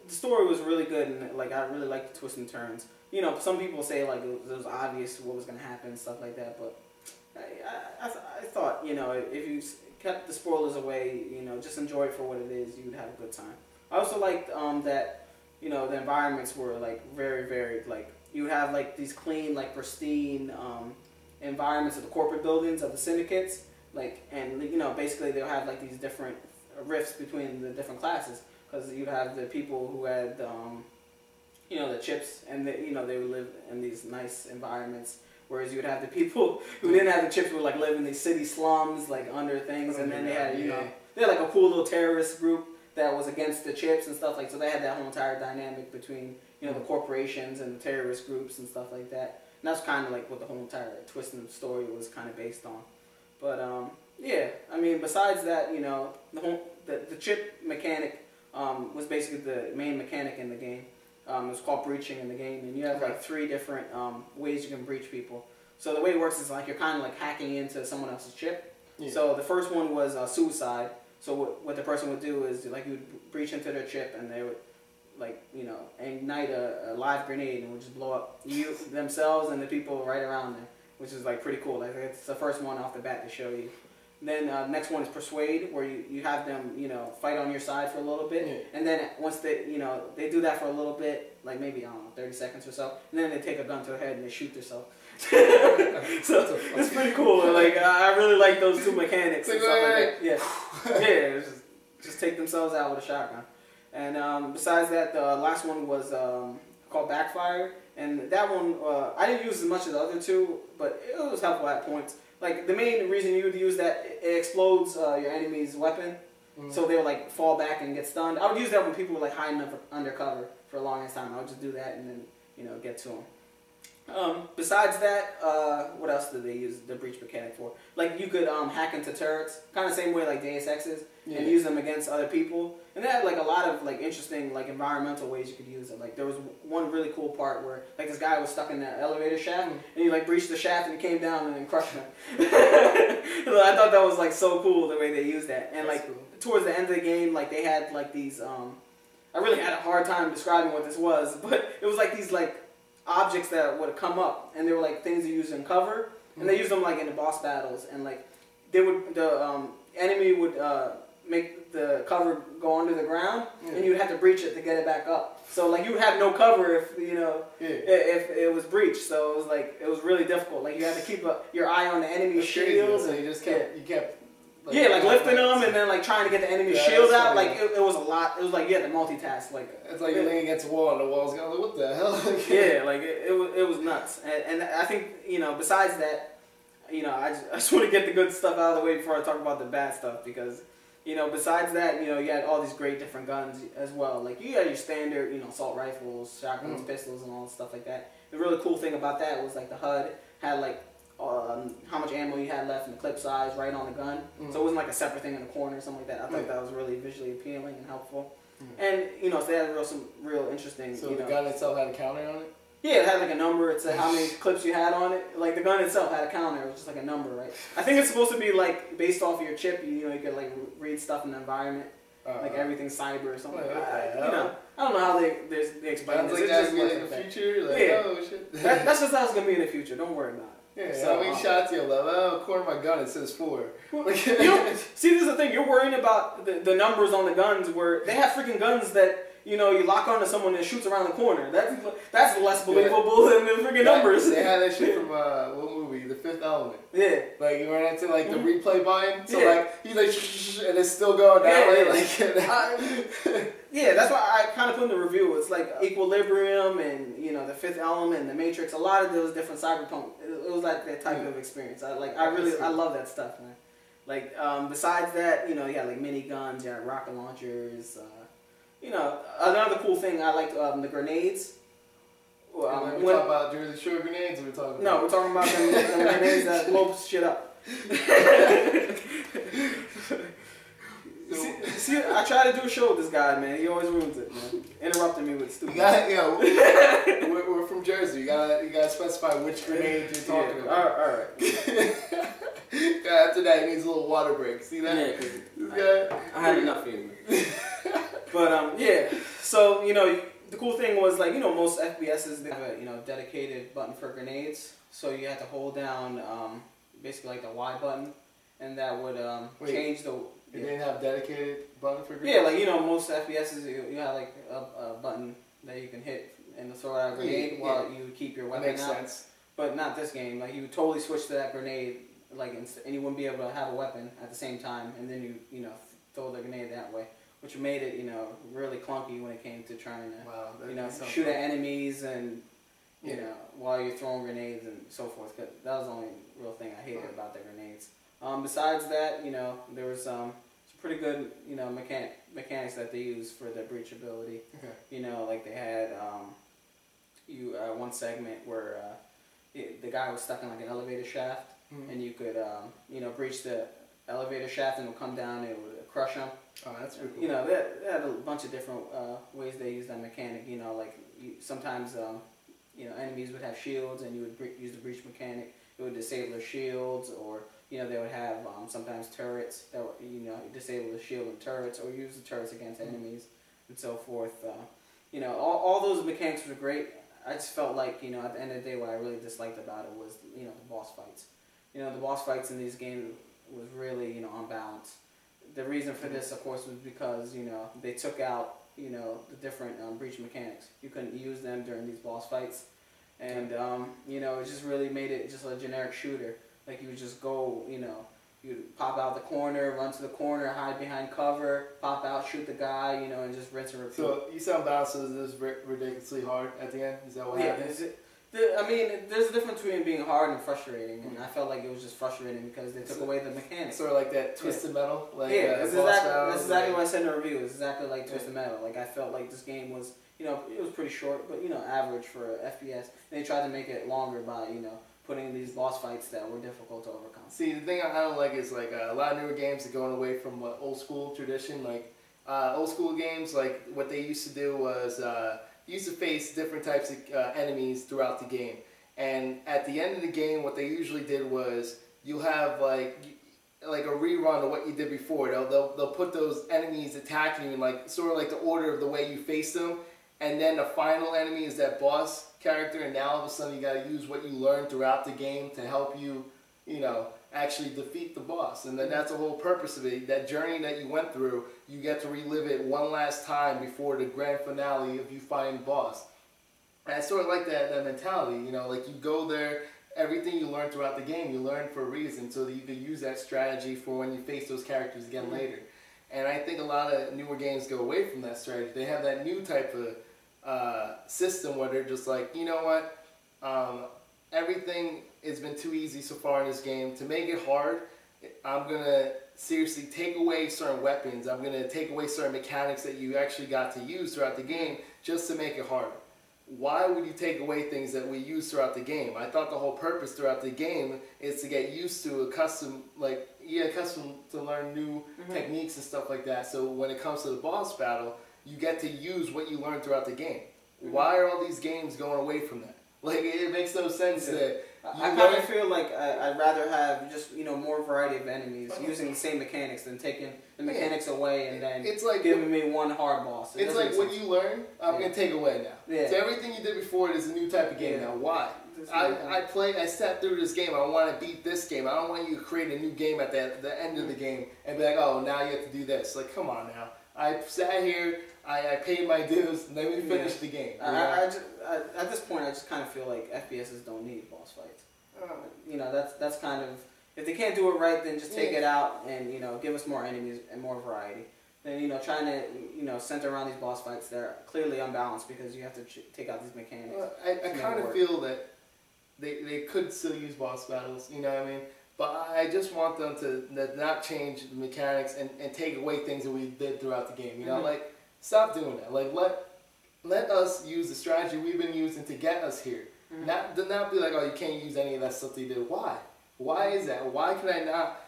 the story was really good, and like I really liked the twists and turns. You know, some people say like it was obvious what was going to happen and stuff like that, but I thought, you know, if you kept the spoilers away, you know, just enjoy it for what it is, you would have a good time. I also liked that, you know, the environments were like very, very, like, you would have like these clean, like pristine environments of the corporate buildings of the syndicates, like, and, you know, basically they'll have like these different rifts between the different classes, because you'd have the people who had you know, the chips, and you know, they would live in these nice environments, whereas you would have the people who didn't have the chips would like live in these city slums, like under things, and then they had, you know, they had like a cool little terrorist group that was against the chips and stuff, like, so they had that whole entire dynamic between, you know, the corporations and the terrorist groups and stuff like that. And that's kind of like what the whole entire twist in the story was kind of based on. But yeah, I mean, besides that, you know, the chip mechanic was basically the main mechanic in the game. It was called breaching in the game, and you have like 3 different ways you can breach people. So the way it works is like you're kind of like hacking into someone else's chip. Yeah. So the first one was suicide. So what the person would do is like you would breach into their chip, and they would, like, you know, ignite a live grenade and would just blow up you, themselves, and the people right around them, which is like pretty cool. Like it's the first one off the bat to show you. Then next one is persuade, where you have them, you know, fight on your side for a little bit, yeah. And then once they, you know, they do that for a little bit, like maybe, I don't know, 30 seconds or so, and then they take a gun to their head and they shoot themselves. So it's pretty cool. Like I really like those 2 mechanics and stuff like that. Yeah, just take themselves out with a shotgun. And besides that, the last one was called Backfire, and that one I didn't use as much as the other 2, but it was helpful at points. Like, the main reason you would use that, it explodes your enemy's weapon, so they would, like, fall back and get stunned. I would use that when people were, like, hiding under cover for a long time. I would just do that and then, you know, get to them. Besides that, what else did they use the breach mechanic for? Like, you could hack into turrets, kind of same way like Deus Ex's, and use them against other people. And they had like a lot of like interesting like environmental ways you could use it. Like there was one really cool part where like this guy was stuck in that elevator shaft, and he like breached the shaft and he came down and then crushed him. I thought that was like so cool the way they used that. And like towards the end of the game, like they had like these I really had a hard time describing what this was, but it was like these like objects that would come up, and they were like things you use in cover, and they used them like in the boss battles, and like the enemy would make the cover go under the ground, and you'd have to breach it to get it back up. So like you would have no cover if if it was breached. So it was really difficult. Like you had to keep your eye on the enemy's shields. So you just kept like lifting them and then like trying to get the enemy's shield out. Like it was a lot. It was like you had to multitask. Like it's like you're leaning against a wall and the wall's going, what the hell? Yeah, like it was nuts. And I think besides that, I just want to get the good stuff out of the way before I talk about the bad stuff, because besides that, you had all these great different guns as well. Like you had your standard, assault rifles, shotguns, pistols, and all stuff like that. The really cool thing about that was like the HUD had like how much ammo you had left and the clip size right on the gun. So it wasn't like a separate thing in the corner or something like that. I thought that was really visually appealing and helpful. And so they had some real interesting. So the gun itself had a counter on it? Yeah, it had like a number. It said how many clips you had on it. Like the gun itself had a counter. It was just like a number, right? I think it's supposed to be like based off of your chip. You could like read stuff in the environment, like everything's cyber or something. I don't know how they explain this. Like that in the future. Like, oh shit. That's just how it's gonna be in the future. Don't worry about it. Yeah, so how many shots you left? Oh, according to my gun, it says 4. See, this is the thing. You're worrying about the numbers on the guns, where they have freaking guns that you lock onto someone and shoots around the corner. That's less believable than the freaking numbers. They had that shit from what movie? The Fifth Element. Yeah. Like you ran into like the replay button, so like he's like and it's still going that way. Yeah, that's why I kind of put in the review. It's like Equilibrium and the Fifth Element and the Matrix. A lot of those different cyberpunk. It was like that type of experience. I love that stuff, man. Like besides that, you had like mini guns, you had rocket launchers. Another cool thing I liked the grenades. We're talking about Jersey Shore grenades. Or we're talking we're talking about them grenades that blow shit up. See, I try to do a show with this guy, man. He always ruins it, man. Interrupting me with stupid. We're from Jersey. You gotta specify which grenade you're talking about. All right. After that, he needs a little water break. See that? Yeah, I had enough of you. But so the cool thing was like most FPSs they have a dedicated button for grenades, so you had to hold down basically like the Y button, and that would change the. You didn't have dedicated button for grenades? Yeah, like most FPSs you have like a button that you can hit and throw out a grenade while you keep your weapon out. Makes sense. But not this game. Like you would totally switch to that grenade, like and you wouldn't be able to have a weapon at the same time, and then you throw the grenade that way, which made it really clunky when it came to trying to shoot at enemies and while you're throwing grenades and so forth. Cause that was the only real thing I hated about the grenades. Besides that, there was some pretty good mechanics that they used for the breach ability. Okay. Like they had one segment where the guy was stuck in like an elevator shaft, and you could breach the elevator shaft and it would come down and it would crush him. Oh, that's pretty cool. They had a bunch of different ways they used that mechanic. Sometimes enemies would have shields and you would use the breach mechanic. It would disable their shields, or they would have sometimes turrets that would disable the shield and turrets, or use the turrets against enemies and so forth. All those mechanics were great. I just felt like at the end of the day, what I really disliked about it was the boss fights. The boss fights in these games was really unbalanced. The reason for this, of course, was because they took out the different breach mechanics. You couldn't use them during these boss fights, and it just really made it just a generic shooter. Like you would just go, you'd pop out the corner, run to the corner, hide behind cover, pop out, shoot the guy, and just rinse and repeat. So you sound balanced, so this is ridiculously hard at the end? Is that what happened? There's a difference between being hard and frustrating, and I felt like it was just frustrating because they took away the mechanics. Sort of like that Twisted Metal? That's exactly what I said in the review. It's exactly like Twisted Metal. Like I felt like this game was, it was pretty short, but average for FPS. And they tried to make it longer by, putting in these boss fights that were difficult to overcome. See, the thing I don't like is like a lot of newer games are going away from old school tradition. Like old school games, like what they used to do was you used to face different types of enemies throughout the game. And at the end of the game, what they usually did was you'll have like a rerun of what you did before. They'll put those enemies attacking you in like sort of like the order of the way you face them. and then the final enemy is that boss character, and now all of a sudden you got to use what you learned throughout the game to help you, you know, actually defeat the boss. And then that's the whole purpose of it. That journey that you went through, you get to relive it one last time before the grand finale of you fighting the boss. And I sort of like that mentality, you know, like you go there, everything you learn throughout the game, you learn for a reason, so that you can use that strategy for when you face those characters again later. And I think a lot of newer games go away from that strategy. They have that new type of system where they're just like, you know what, everything has been too easy so far in this game. To make it hard, I'm going to seriously take away certain weapons. I'm going to take away certain mechanics that you actually got to use throughout the game just to make it harder. Why would you take away things that we use throughout the game? I thought the whole purpose throughout the game is to get used to accustomed to learn new techniques and stuff like that. So when it comes to the boss battle, you get to use what you learned throughout the game. Why are all these games going away from that? Like, it makes no sense that I kind of feel like I'd rather have just, you know, more variety of enemies using the same mechanics than taking the mechanics away and then it's like giving me one hard boss. It's like what you learn, I'm going to take away now. Yeah. So everything you did before is a new type of game now. Why? I sat through this game. I want to beat this game. I don't want you to create a new game at the end of the game and be like, oh, now you have to do this. Like, come on now. I sat here, I paid my dues, and then we finished the game. At this point, I just kind of feel like FPSs don't need boss fights. You know, that's kind of, if they can't do it right, then just take it out and, you know, give us more enemies and more variety. Then, you know, trying to, you know, center around these boss fights, they're clearly unbalanced because you have to take out these mechanics. I kind of feel that they could still use boss battles, you know what I mean? But I just want them to not change the mechanics and take away things that we did throughout the game. You know, like, stop doing that. Like, let us use the strategy we've been using to get us here. Not be like, oh, you can't use any of that stuff that you did. Why? Why is that? Why can I not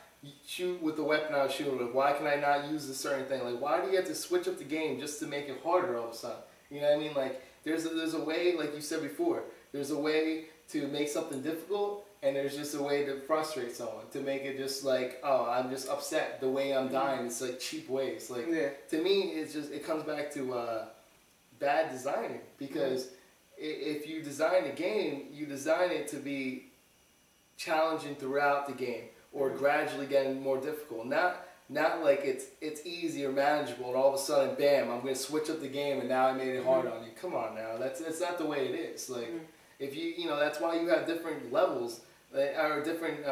shoot with the weapon I was shooting with? Why can I not use a certain thing? Like, why do you have to switch up the game just to make it harder all of a sudden? You know what I mean? Like, there's a way, like you said before, there's a way to make something difficult, and there's just a way to frustrate someone, to make it just like, oh, I'm just upset the way I'm dying. It's like cheap ways. Like, to me, it comes back to bad designing, because if you design a game, you design it to be challenging throughout the game, or gradually getting more difficult. Not like it's easy or manageable, and all of a sudden, bam, I'm going to switch up the game, and now I made it hard on you. Come on now, that's not the way it is. Like, if you know, that's why you have different levels, or different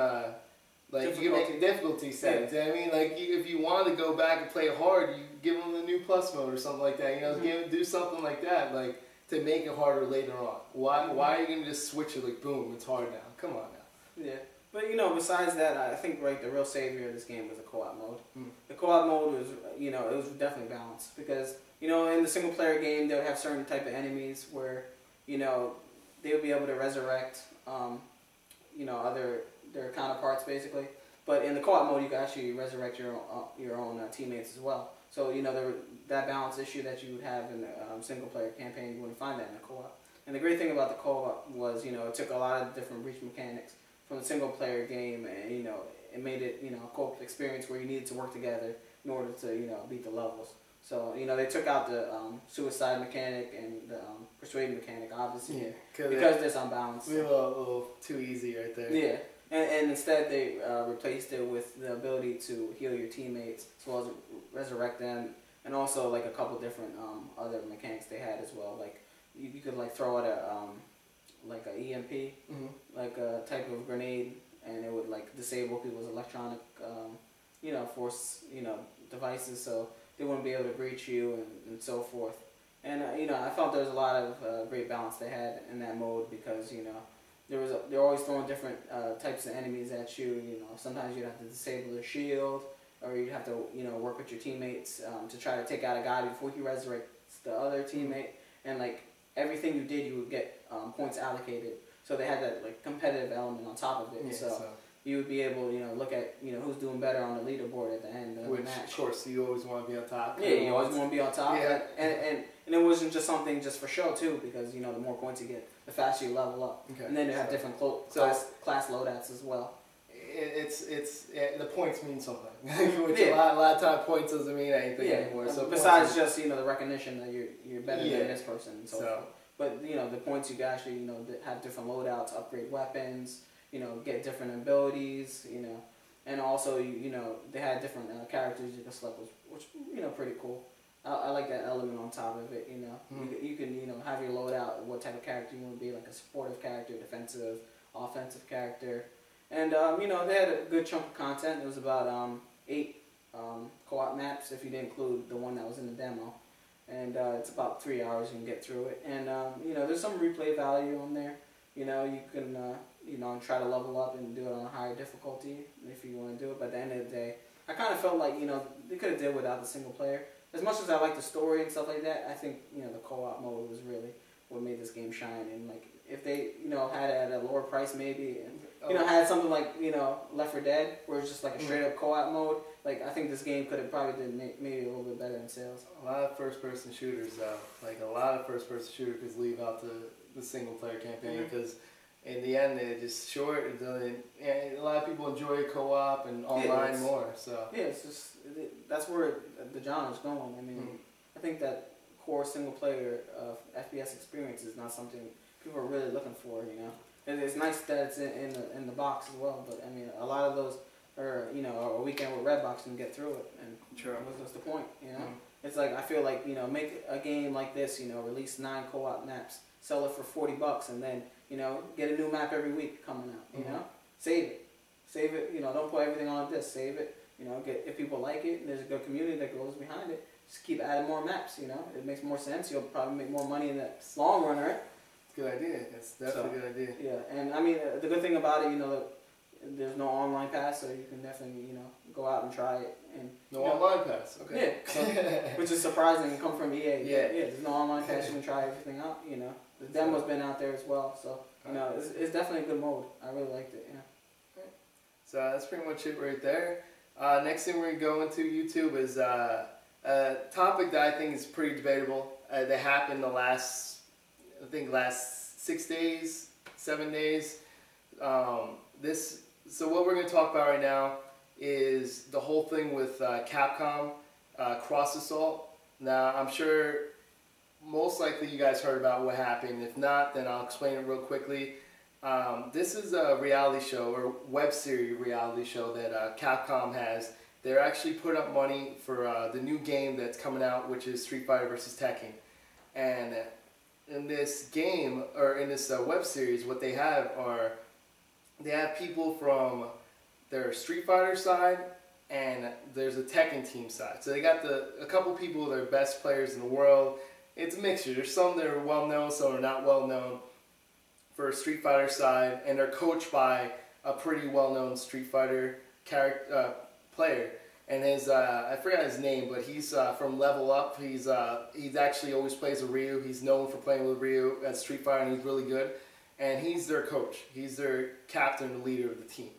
like you can make difficulty settings. I mean, like, if you want to go back and play it hard, you give them the new plus mode or something like that. You know, do something like that, like, to make it harder later on. Why are you going to just switch it like, boom, it's hard now? Come on now. Yeah. But, you know, besides that, I think, right, the real savior of this game was the co-op mode. The co-op mode was, you know, it was definitely balanced. Because, you know, in the single-player game, they would have certain type of enemies where, you know, they would be able to resurrect, you know, their counterparts, basically. But in the co-op mode, you can actually resurrect your own teammates as well. So, you know, that balance issue that you would have in the single-player campaign, you wouldn't find that in the co-op. And the great thing about the co-op was, you know, it took a lot of different reach mechanics from the single-player game, and, you know, it made it, you know, a co-op experience where you needed to work together in order to, you know, beat the levels. So, you know, they took out the suicide mechanic and the persuade mechanic, obviously, because there's unbalance. We were a little too easy right there. Yeah. And instead they replaced it with the ability to heal your teammates as well as resurrect them, and also like a couple different other mechanics they had as well. Like you could like throw out like a EMP, like a type of grenade, and it would like disable people's electronic you know, force, you know, devices, so they wouldn't be able to breach you and so forth. And you know, I felt there was a lot of great balance they had in that mode, because, you know, they're always throwing different types of enemies at you. You know, sometimes you'd have to disable their shield, or you'd have to, you know, work with your teammates to try to take out a guy before he resurrects the other teammate. And like everything you did, you would get points allocated. So they had that like competitive element on top of it. Yeah, so you would be able to, you know, look at, you know, who's doing better on the leaderboard at the end of the match. Of course, you always want to be on top. Yeah, you always want to be on top. Yeah. And it wasn't just something just for show too, because, you know, the more points you get, the faster you level up. Okay. And then they have different class loadouts as well. the points mean something. Which a lot of time points doesn't mean anything anymore. So besides just the recognition that you're better than this person and so forth. But the points you can actually have different loadouts, upgrade weapons, get different abilities, and also they had different characters you can select, which pretty cool. I like that element on top of it. You can have your loadout, what type of character you want to be, like a supportive character, defensive, offensive character, and they had a good chunk of content. It was about 8 co-op maps if you didn't include the one that was in the demo, and it's about 3 hours you can get through it. And there's some replay value on there. You can try to level up and do it on a higher difficulty if you want to do it. But at the end of the day, I kind of felt like they could have did without the single player. As much as I like the story and stuff like that, I think the co-op mode was really what made this game shine. And like if they had it at a lower price maybe, and had something like Left 4 Dead where it's just like a straight up co-op mode, like I think this game could have probably did maybe a little bit better in sales. A lot of first person shooters could leave out the single player campaign because. In the end, they're just short. And a lot of people enjoy co-op and online more. So it's just that's where the genre's going. I mean, I think that core single player FPS experience is not something people are really looking for. And it's nice that it's in the box as well. But I mean, a lot of those are a weekend with Redbox and get through it. And what's the point? It's like I feel like make a game like this. Release 9 co-op maps, sell it for $40, and then. Get a new map every week coming out. Save it. Don't put everything on this. Save it. If people like it and there's a good community that goes behind it, just keep adding more maps. It makes more sense. You'll probably make more money in the long run, right? Good idea. That's definitely a good idea. Yeah, and I mean the good thing about it, there's no online pass, so you can definitely go out and try it. And no online pass. Okay. Yeah, which is surprising and come from EA. Yeah, there's no online pass. You can try everything out. The demo's been out there as well, so it's definitely a good mode. I really liked it. Yeah. So that's pretty much it right there. Next thing we're gonna go into YouTube is a topic that I think is pretty debatable. That happened the last 6 days, 7 days. So what we're gonna talk about right now is the whole thing with Capcom Cross Assault. Now I'm sure. Most likely you guys heard about what happened. If not, then I'll explain it real quickly. This is a reality show, or web series reality show that Capcom has. They're actually put up money for the new game that's coming out, which is Street Fighter vs. Tekken. And in this game, or in this web series, what they have people from their Street Fighter side, and there's a Tekken team side. So they got a couple people that are best players in the world. It's a mixture. There's some that are well known, some are not well known for a Street Fighter side, and they're coached by a pretty well known Street Fighter player. And I forgot his name, but he's from Level Up. He's actually always plays with Ryu. He's known for playing with Ryu at Street Fighter, and he's really good. And he's their coach. He's their captain, the leader of the team.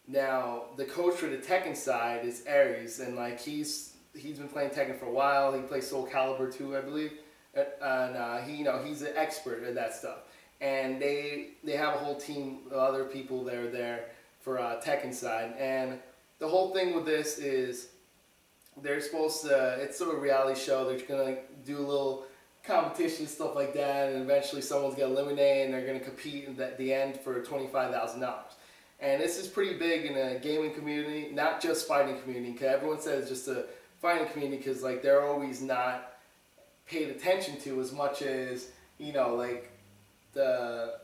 Now the coach for the Tekken side is Ares, and like he's been playing Tekken for a while. He plays Soul Calibur too, I believe, and he's an expert at that stuff. And they have a whole team of other people that are there for Tekken side. And the whole thing with this is they're supposed to. It's sort of a reality show. They're gonna do a little competition, stuff like that, and eventually someone's gonna eliminate, and they're gonna compete at the end for $25,000. And this is pretty big in a gaming community, not just fighting community. Because everyone says it's just a fighting community because like they're always not paid attention to as much as like the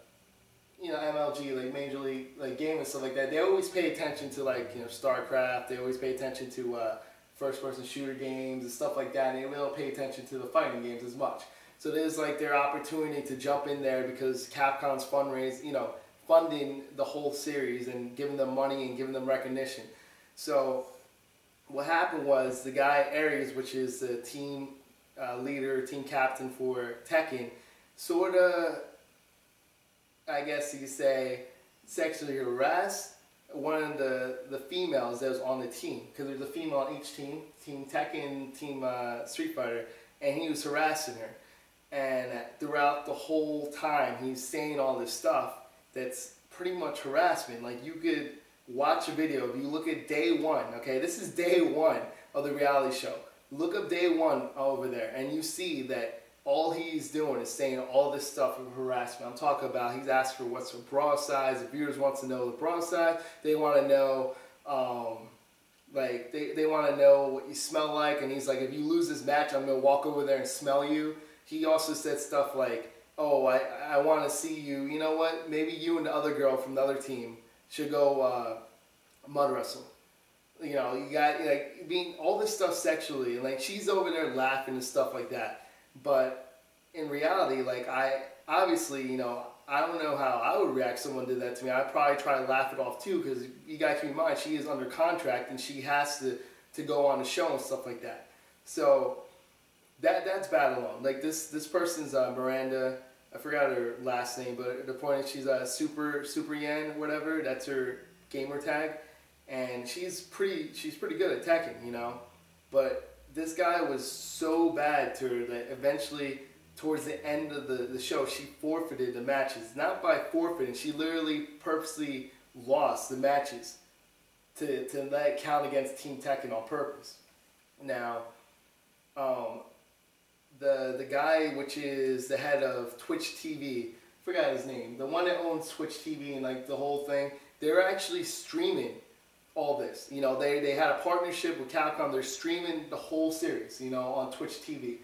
MLG, like Major League like game and stuff like that. They always pay attention to like StarCraft. They always pay attention to first-person shooter games and stuff like that. And they don't pay attention to the fighting games as much. So there's like their opportunity to jump in there because Capcom's funding the whole series and giving them money and giving them recognition. So what happened was the guy Ares, which is the team leader, team captain for Tekken, sort of, I guess you could say, sexually harassed one of the females that was on the team. Because there's a female on each team, Team Tekken, Team Street Fighter, and he was harassing her. And throughout the whole time, he's saying all this stuff that's pretty much harassment. Like, you could watch a video. If you look at day one, okay, this is day one of the reality show. Look up day one over there, and you see that all he's doing is saying all this stuff of harassment. I'm talking about he's asked for what's her bra size. The viewers want to know the bra size. They want to know, like, they want to know what you smell like. And he's like, if you lose this match, I'm going to walk over there and smell you. He also said stuff like, oh, I want to see you. You know what? Maybe you and the other girl from the other team should go mud wrestle. You know, you got, like, being all this stuff sexually. And, like, she's over there laughing and stuff like that. But in reality, like, obviously, you know, I don't know how I would react if someone did that to me. I'd probably try to laugh it off too, because you got to keep in mind, she is under contract and she has to go on the show and stuff like that. So that's bad alone. Like, this person's Miranda, I forgot her last name, but the point is she's Super Yen, whatever. That's her gamer tag, and she's pretty good at teching, you know, but this guy was so bad to her that eventually, towards the end of the show, she forfeited the matches. Not by forfeiting, she literally purposely lost the matches to let it count against Team Tekken on purpose. Now, the guy, which is the head of Twitch TV, forgot his name, the one that owns Twitch TV and, like, the whole thing, they're actually streaming all this. You know, they had a partnership with Capcom. They're streaming the whole series, you know, on Twitch TV.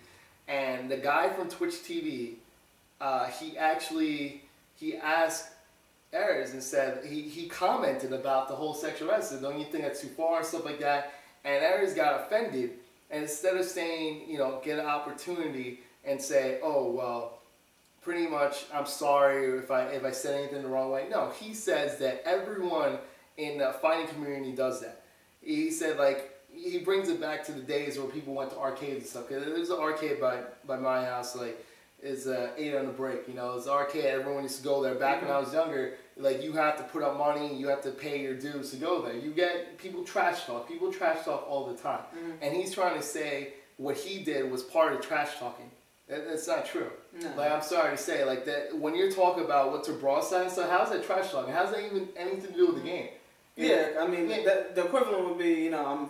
And the guy from Twitch TV, he asked Ares and said, he commented about the whole sexual harassment. Don't you think that's too far and stuff like that? And Ares got offended. And instead of saying, you know, get an opportunity and say, oh, well, pretty much, I'm sorry if I said anything the wrong way. No, he says that everyone in the fighting community does that. He said, like, he brings it back to the days where people went to arcades and stuff. Cause there's an arcade by my house, like, it's 8 on the break, you know. It's an arcade, everyone used to go there. Back when I was younger, like, you have to put up money, you have to pay your dues to go there. You get, people trash talk all the time. And he's trying to say what he did was part of trash talking. That's not true. No. Like, I'm sorry to say, like, that when you're talking about what's her bra size and stuff, how's that trash talking? How's that even anything to do with the game? Yeah, I mean, the equivalent would be, you know,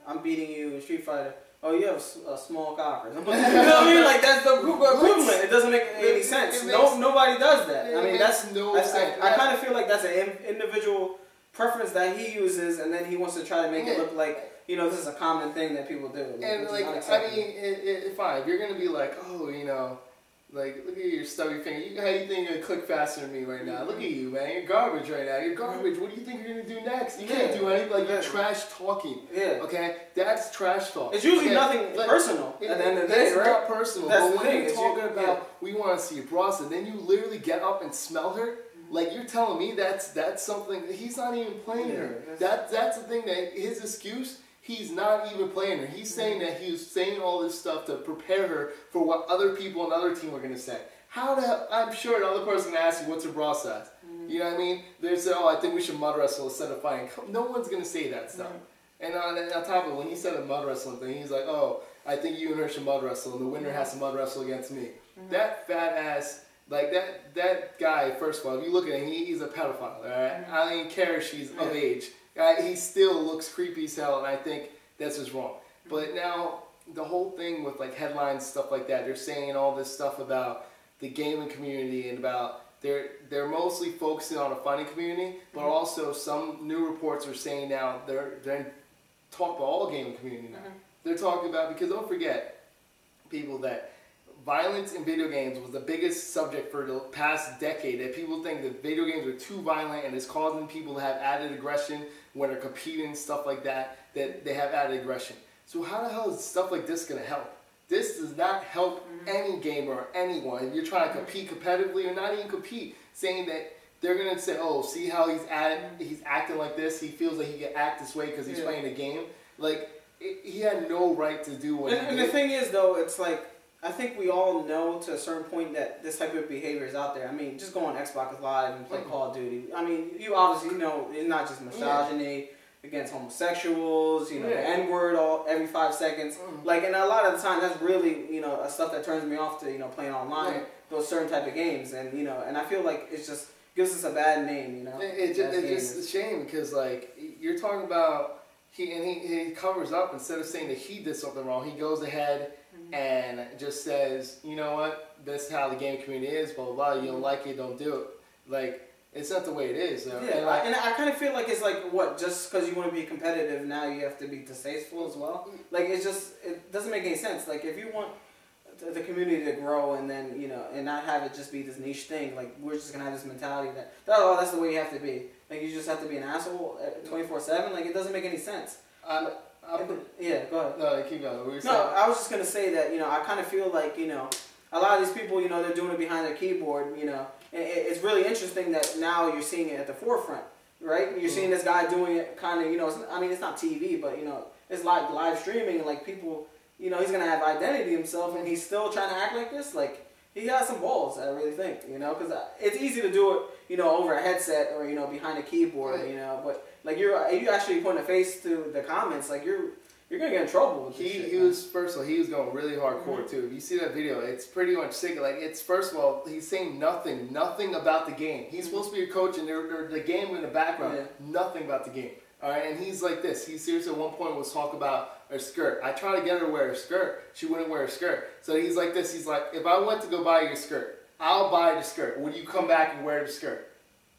I'm beating you in Street Fighter. Oh, you have a small cock or something. You know what I mean? Like, that's the equivalent. It doesn't make any sense. Nobody does that. I mean, that's no sense. I kind of feel like that's an individual preference that he uses, and then he wants to try to make it look like, you know, this is a common thing that people do. And, like, I mean, fine. If you're going to be like, oh, you know, like, look at your stubby finger. How do you think you're going to click faster than me right now? Look at you, man. You're garbage right now. You're garbage. What do you think you're going to do next? You can't do anything. Like, you're trash talking. Yeah. Okay? That's trash talk. It's usually nothing personal at the end of the day, right? It's not personal. But when you're talking about, we want to see your bra, and then you literally get up and smell her, like, you're telling me that's something, he's not even playing her. That's the thing, that his excuse, he's not even playing her. He's saying that he was saying all this stuff to prepare her for what other people on the other team were going to say. How the hell, I'm sure another person going to ask you, what's her bra size? You know what I mean? They say, oh, I think we should mud wrestle instead of fighting. No one's going to say that stuff. And on top of it, when he said a mud wrestling thing, he's like, oh, I think you and her should mud wrestle, and the winner has to mud wrestle against me. That fat ass, like, that guy, first of all, if you look at him, he's a pedophile, all right? I don't even care if she's of age. He still looks creepy as hell, and I think that's just wrong. But now, the whole thing with, like, headlines, stuff like that, they're saying all this stuff about the gaming community and about, they're mostly focusing on the fighting community, but also some new reports are saying now they're talking about all gaming community now. They're talking about, because don't forget, people, that violence in video games was the biggest subject for the past decade, that people think that video games are too violent and it's causing people to have added aggression when they're competing, stuff like that, that they have added aggression. So how the hell is stuff like this going to help? This does not help any gamer or anyone. If you're trying to compete competitively or not even compete, saying that they're going to say, oh, see how he's acting like this? He feels like he can act this way because he's playing a game. Like, he had no right to do what he did. And the thing is, though, it's like, I think we all know to a certain point that this type of behavior is out there. I mean, just go on Xbox Live and play Call of Duty. I mean, you obviously know it's not just misogyny against homosexuals, you know, the N-word every 5 seconds. Like, and a lot of the time, that's really, you know, stuff that turns me off to, you know, playing online, those certain type of games. And, you know, and I feel like it's just, gives us a bad name, you know. It's just a shame because like you're talking about he covers up instead of saying that he did something wrong. He goes ahead and just says, you know what, this is how the game community is. Blah blah blah. You don't like it, don't do it. Like. It's not the way it is. Yeah, and I kind of feel like it's like, what, just because you want to be competitive, now you have to be distasteful as well? Like, it doesn't make any sense. Like, if you want the community to grow and then, you know, and not have it just be this niche thing, like, we're just going to have this mentality that, oh, that's the way you have to be. Like, you just have to be an asshole 24/7. Like, it doesn't make any sense. Yeah, go ahead. No, keep going. No, I was just going to say that, you know, I kind of feel like, you know, a lot of these people, you know, they're doing it behind their keyboard, you know. And it's really interesting that now you're seeing it at the forefront, right? You're seeing this guy doing it kind of, you know, I mean, it's not TV, but, you know, it's live streaming. And, like, people, you know, he's going to have identity himself, and he's still trying to act like this. Like, he got some balls, I really think, you know, because it's easy to do it, you know, over a headset or, you know, behind a keyboard, you know. But, like, you actually putting a face to the comments, like, you're going to get in trouble with this shit. First of all, he was going really hardcore, too. If you see that video, it's pretty much sick. Like, it's, first of all, he's saying nothing about the game. He's supposed to be a coach, and the game in the background, nothing about the game. All right, and he's like this. He seriously at one point was talking about her skirt. I tried to get her to wear a skirt. She wouldn't wear a skirt. So he's like this. He's like, if I went to go buy your skirt, I'll buy the skirt. Would you come back and wear the skirt?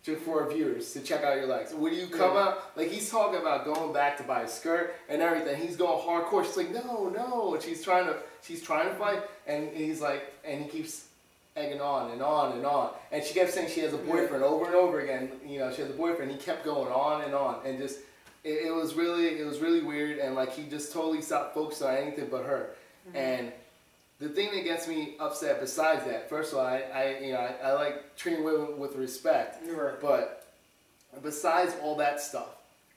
Just for our viewers to check out your legs. Would you come out? Like, he's talking about going back to buy a skirt and everything. He's going hardcore. She's like, no. And she's trying to fight. And he's like, and he keeps egging on and on and on. And she kept saying she has a boyfriend over and over again. You know, she has a boyfriend. He kept going on and on. And just, it was really weird. And like, he just totally stopped focusing on anything but her. And the thing that gets me upset besides that, first of all, I like treating women with respect. Right. But besides all that stuff,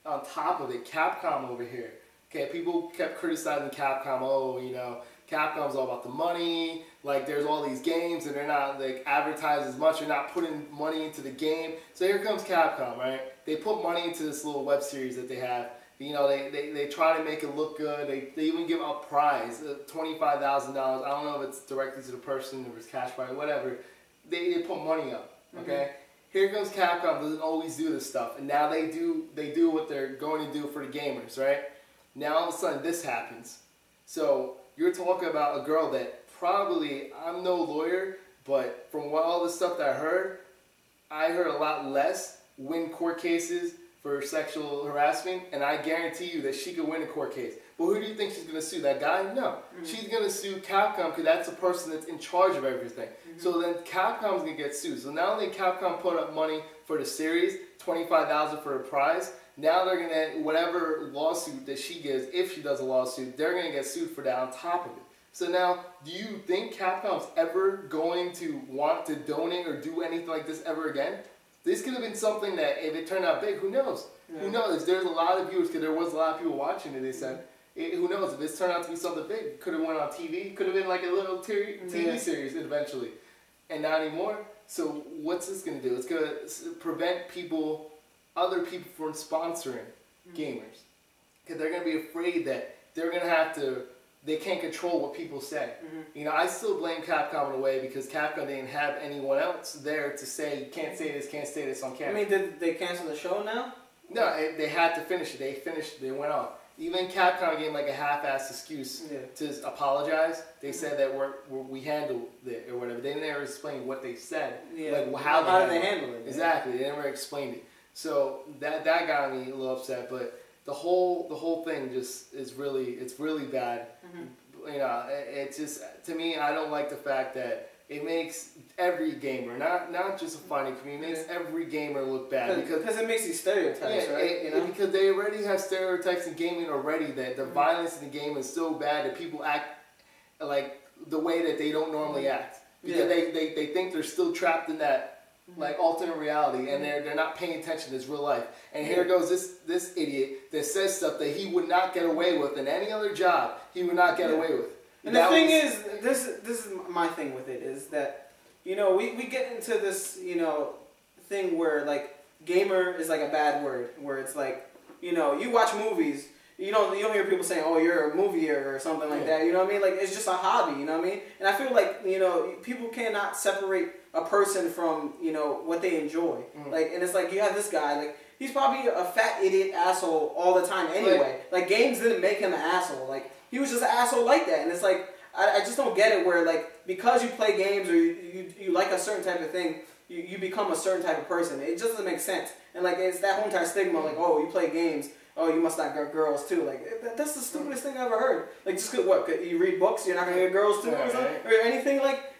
on top of it, Capcom over here. Okay, people kept criticizing Capcom. Oh, you know, Capcom's all about the money. Like, there's all these games and they're not like advertised as much. They're not putting money into the game. So here comes Capcom, right? They put money into this little web series that they have. You know, they try to make it look good. They even give out a prize, $25,000. I don't know if it's directly to the person or it's cash prize, whatever. They put money up, okay? Here comes Capcom, doesn't always do this stuff. And now they do what they're going to do for the gamers, right? Now all of a sudden this happens. So you're talking about a girl that probably, I'm no lawyer, but from all the stuff that I heard a lot less win court cases for sexual harassment, and I guarantee you that she could win a court case. But who do you think she's going to sue? That guy? No. She's going to sue Capcom because that's the person that's in charge of everything. So then Capcom's going to get sued. So not only Capcom put up money for the series, $25,000 for a prize, now they're going to, whatever lawsuit that she gives, if she does a lawsuit, they're going to get sued for that on top of it. So now, do you think Capcom's ever going to want to donate or do anything like this ever again? This could have been something that, if it turned out big, who knows? Yeah. Who knows? There's a lot of viewers, because there was a lot of people watching it, they said. Who knows? If this turned out to be something big, could have went on TV, could have been like a little TV series eventually. And not anymore. So what's this going to do? It's going to prevent other people from sponsoring gamers. Because they're going to be afraid that they're going to have to, they can't control what people say. You know, I still blame Capcom in a way because Capcom didn't have anyone else there to say, can't say this on camera. I mean, did they cancel the show now? No, they had to finish it. They finished it. They went on. Even Capcom gave like a half-assed excuse to apologize. They said that we handled it or whatever. They never explained what they said. Like how did they handle it? Exactly. They never explained it. So that got me a little upset. But the whole thing just is really bad. You know, it's just, to me, I don't like the fact that it makes every gamer, not just a fighting community, it makes every gamer look bad. Because it makes these stereotypes, right? You know? Because they already have stereotypes in gaming already, that the violence in the game is so bad that people act like the way that they don't normally act. Because they think they're still trapped in that like alternate reality, and they're not paying attention to this real life. And here goes this idiot that says stuff that he would not get away with in any other job. He would not get away with. And the thing is, this is my thing with it, is that, you know, we get into this, you know, thing where like gamer is like a bad word, where it's like, you know, you watch movies, you don't hear people saying, "Oh, you're a movieer" or something like that. You know what I mean? Like, it's just a hobby. You know what I mean? And I feel like, you know, people cannot separate a person from, you know, what they enjoy. Like, and it's like you have this guy, like, he's probably a fat idiot asshole all the time anyway. Like, games didn't make him an asshole. Like, he was just an asshole like that. And it's like, I just don't get it where, like, because you play games or you like a certain type of thing, you become a certain type of person. It just doesn't make sense. And, like, it's that whole entire stigma, like, oh, you play games, oh, you must not get girls, too. Like, that's the stupidest thing I've ever heard. Like, just because, what, you read books, you're not going to get girls, too, or something? Or anything, like,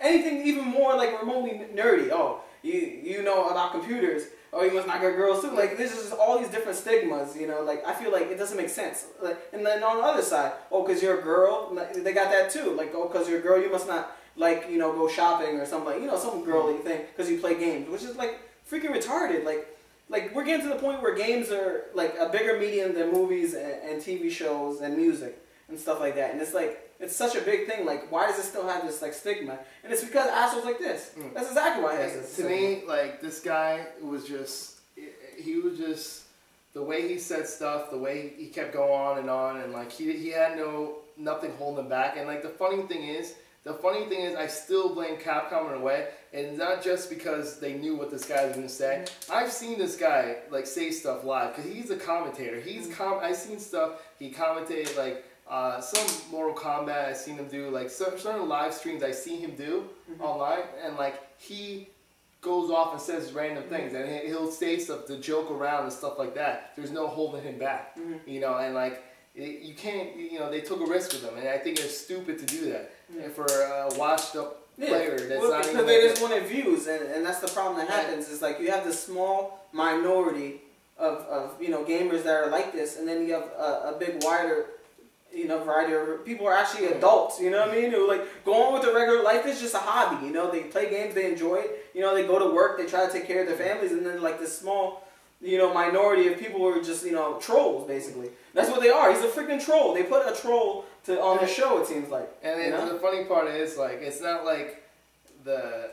anything even more, like, remotely nerdy. Oh, you know about computers. Oh, you must not get girls too. Like, this is all these different stigmas, you know. Like, I feel like it doesn't make sense. Like, and then on the other side, oh, because you're a girl, they got that too. Like, oh, because you're a girl, you must not, like, you know, go shopping or something. Like, you know, some girly thing because you play games, which is like freaking retarded. Like we're getting to the point where games are like a bigger medium than movies and TV shows and music and stuff like that. And it's like, it's such a big thing. Like, why does it still have this like stigma? And it's because assholes like this. That's exactly why it has this. To me, like, this guy was just, he was just, the way he said stuff, the way he kept going on, and like he had nothing holding him back. And like the funny thing is, I still blame Capcom in a way, and not just because they knew what this guy was going to say. I've seen this guy like say stuff live because he's a commentator. I've seen stuff he commentated like. Some Mortal Kombat I've seen him do, like certain live streams I see him do online, and like he goes off and says random things, and he'll say stuff to joke around and stuff like that. There's no holding him back, you know, and like you can't, you know, they took a risk with him, and I think it's stupid to do that for a washed up player that's not even. Because they just wanted views, and that's the problem that happens. Is like you have this small minority of you know gamers that are like this, and then you have a big wider. You know, variety of people are actually adults, you know what I mean? Who like go on with their regular life. It's just a hobby, you know. They play games, they enjoy it. You know, they go to work, they try to take care of their families, and then like this small, you know, minority of people who are just, you know, trolls basically. That's what they are. He's a freaking troll. They put a troll on the show. It seems like. And then the funny part is like it's not like the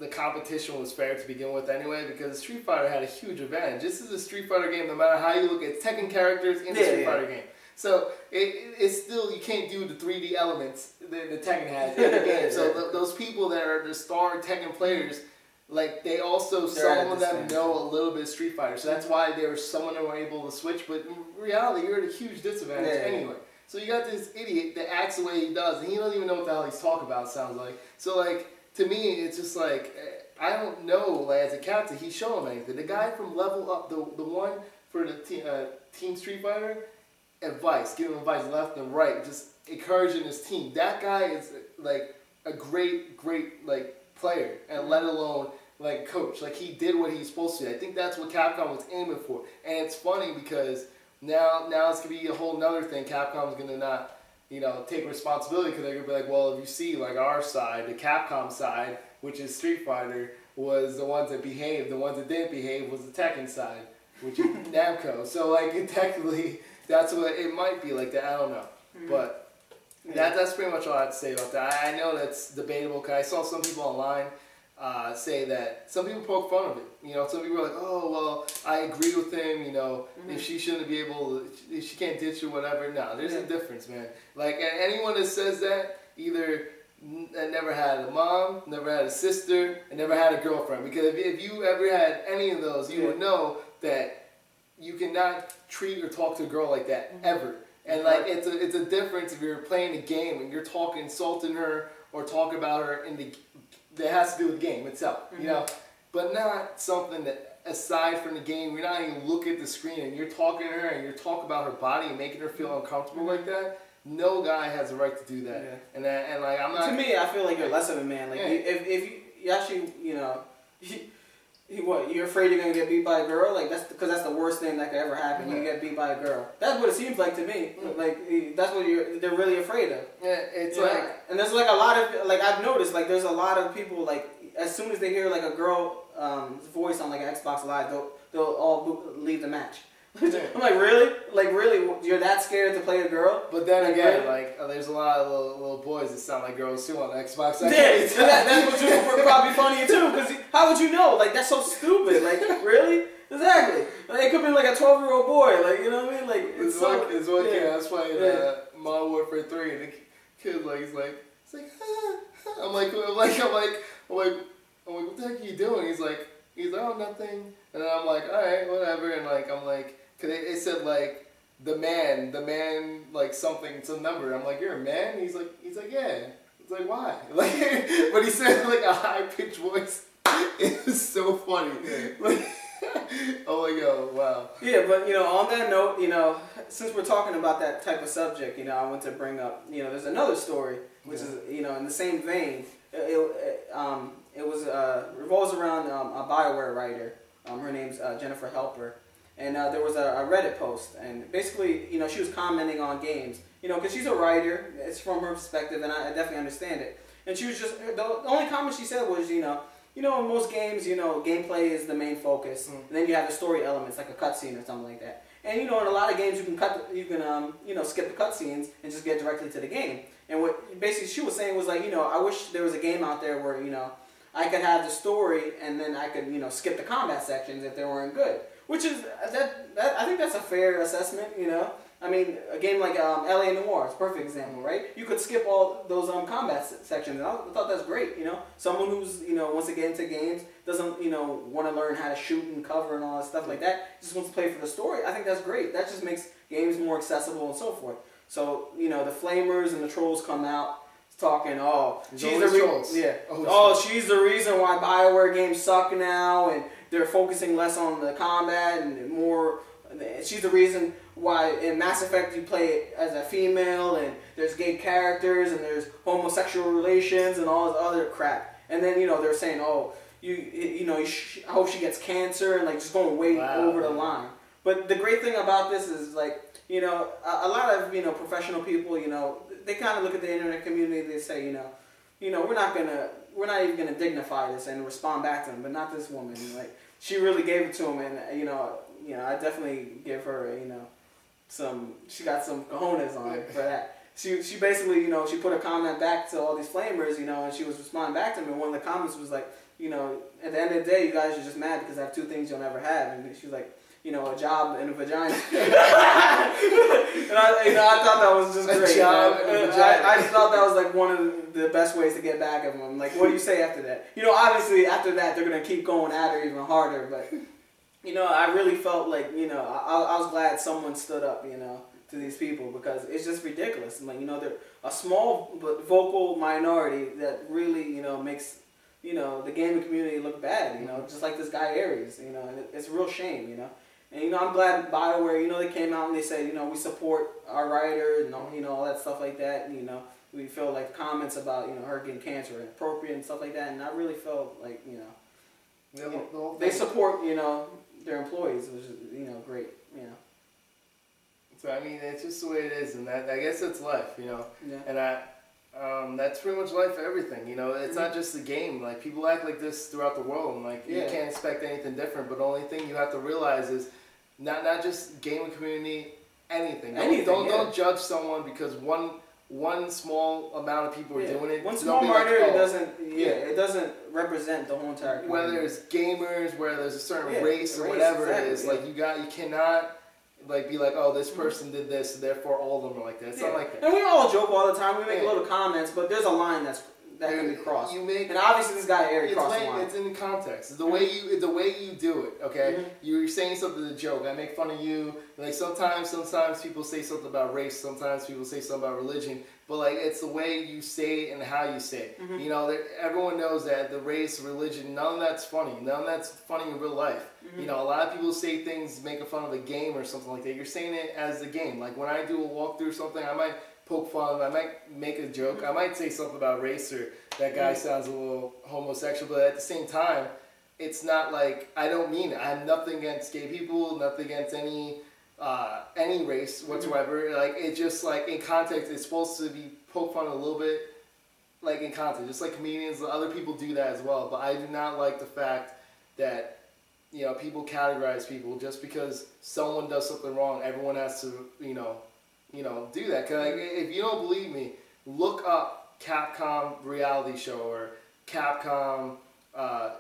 competition was fair to begin with anyway, because Street Fighter had a huge advantage. This is a Street Fighter game, no matter how you look at Tekken characters in the Street Fighter game. So it's still, you can't do the 3D elements that Tekken has in the game. So those people that are the star Tekken players, like they also, some of them know a little bit of Street Fighter. So that's why there was someone who were able to switch. But in reality, you're at a huge disadvantage anyway. So you got this idiot that acts the way he does, and he doesn't even know what the hell he's talking about, it sounds like. So like, to me, it's just like, I don't know, like as a captain, he's showing anything. The guy from Level Up, the one for the Team Street Fighter, giving advice left and right, just encouraging his team. That guy is like a great like player, and let alone like coach. Like he did what he's supposed to do. I think that's what Capcom was aiming for. And it's funny because now it's gonna be a whole nother thing. Capcom's gonna not, you know, take responsibility, because they're gonna be like, well, if you see like our side, the Capcom side, which is Street Fighter, was the ones that behaved. The ones that didn't behave was the Tekken side, which is Namco. So like technically. That's what it might be like that. I don't know, but that's pretty much all I have to say about that. I know that's debatable, because I saw some people online say that some people poke fun of it. You know, some people are like, "Oh, well, I agree with him. You know, if she shouldn't be able, if she can't ditch or whatever." No, there's a difference, man. Like anyone that says that either never had a mom, never had a sister, and never had a girlfriend. Because if you ever had any of those, you would know that. You cannot treat or talk to a girl like that ever, and like it's a difference if you're playing a game and you're insulting her or talking about her that has to do with the game itself, you know, but not something that aside from the game, you're not even looking at the screen and you're talking to her and you're talking about her body and making her feel uncomfortable like that. No guy has a right to do that, and like I'm not. To me, I feel like you're less of a man. Like if you actually, you know. What, you're afraid you're gonna get beat by a girl? Like that's because that's the worst thing that could ever happen. You get beat by a girl. That's what it seems like to me. Like that's what they're really afraid of. Yeah, it's like, and there's like a lot of like I've noticed like there's a lot of people like as soon as they hear like a girl voice on like an Xbox Live, they'll all leave the match. I'm like, really? Like, really? You're that scared to play a girl? But then like, again, really? like there's a lot of little boys that sound like girls too on Xbox. Yeah, that's what's probably funny too. Because how would you know? Like, that's so stupid. Like, really? Exactly. Like, it could be like a 12-year-old boy. Like, you know what I mean? Like, it's one kid I was playing Modern Warfare 3, and the kid like, he's like, ah. I'm like, what the heck are you doing? He's like, oh, nothing. And then I'm like, all right, whatever. And like, I'm like, cause it said like the man, like something, some number. I'm like, you're a man? He's like, yeah. It's like, why? Like, but he said like a high pitched voice. It was so funny. Like, oh my god, wow. Yeah, but on that note, since we're talking about that type of subject, I want to bring up, there's another story which is, in the same vein. It was revolves around a Bioware writer. Her name's Jennifer Helper, and there was a Reddit post, and basically, she was commenting on games, because she's a writer. It's from her perspective, and I definitely understand it. And she was just the only comment she said was, in most games, gameplay is the main focus, and then you have the story elements like a cutscene or something like that. And in a lot of games, you can skip the cutscenes and just get directly to the game. And what basically she was saying was like, I wish there was a game out there where I could have the story and then I could skip the combat sections if they weren't good. Which is that I think that's a fair assessment. I mean, a game like LA Noire is a perfect example, right? You could skip all those combat sections, and I thought that's great. Someone who's wants to get into games, doesn't want to learn how to shoot and cover and all that stuff like that, just wants to play for the story. I think that's great. That just makes games more accessible and so forth. So the flamers and the trolls come out talking, she's the reason why Bioware games suck now, and they're focusing less on the combat and more. She's the reason why in Mass Effect you play it as a female, and there's gay characters, and there's homosexual relations, and all this other crap. And then they're saying, I hope she gets cancer, and like just going way over the line. But the great thing about this is like, a lot of professional people, they kind of look at the internet community. They say, we're not even gonna dignify this and respond back to them, but not this woman. Like, she really gave it to him, and I definitely give her, she got some cojones on it for that. She basically, she put a comment back to all these flamers, and she was responding back to them, and one of the comments was like, at the end of the day, you guys are just mad because I have two things you'll never have, and she was like, a job and a vagina. And I thought that was just great. A job and a vagina. I just thought that was like one of the best ways to get back at them. Like, what do you say after that? Obviously after that they're gonna keep going at her even harder. But I really felt like I was glad someone stood up to these people, because it's just ridiculous. Like they're a small but vocal minority that really makes the gaming community look bad. Just like this guy Aries. And it's a real shame. And I'm glad Bioware, they came out and they said, we support our writer and all that stuff like that. And, we feel like comments about her getting cancer are inappropriate and stuff like that. And I really felt like they support their employees, which is great. So I mean, it's just the way it is, and I guess it's life, Yeah. And that's pretty much life for everything. It's not just the game. Like, people act like this throughout the world, and like you can't expect anything different. But the only thing you have to realize is not just gaming community, anything. Don't judge someone because one small amount of people are doing it. One small minority it doesn't represent the whole entire community. Whether it's gamers, whether there's a certain race or whatever it is, like you cannot like be like, oh, this person did this, therefore all of them are like that. It's not like that. And we all joke all the time. We make little comments, but there's a line that can be crossed. And obviously this guy Eric crossed the line. It's in context. It's the way you do it. Okay, you're saying something to joke. I make fun of you. Like sometimes people say something about race. Sometimes people say something about religion. But like, it's the way you say it and how you say it. Everyone knows that the race, religion, none of that's funny. None of that's funny in real life. A lot of people say things making fun of a game or something like that. You're saying it as the game. Like when I do a walkthrough or something, I might poke fun. I might make a joke. I might say something about race or that guy sounds a little homosexual. But at the same time, it's not like I don't mean it. I have nothing against gay people. Nothing against any race whatsoever. Like, it's just like in context, it's supposed to be poke fun a little bit, like in context. Just like comedians, other people do that as well. But I do not like the fact that people categorize people just because someone does something wrong. Everyone has to, do that. Cause if you don't believe me, look up Capcom reality show or Capcom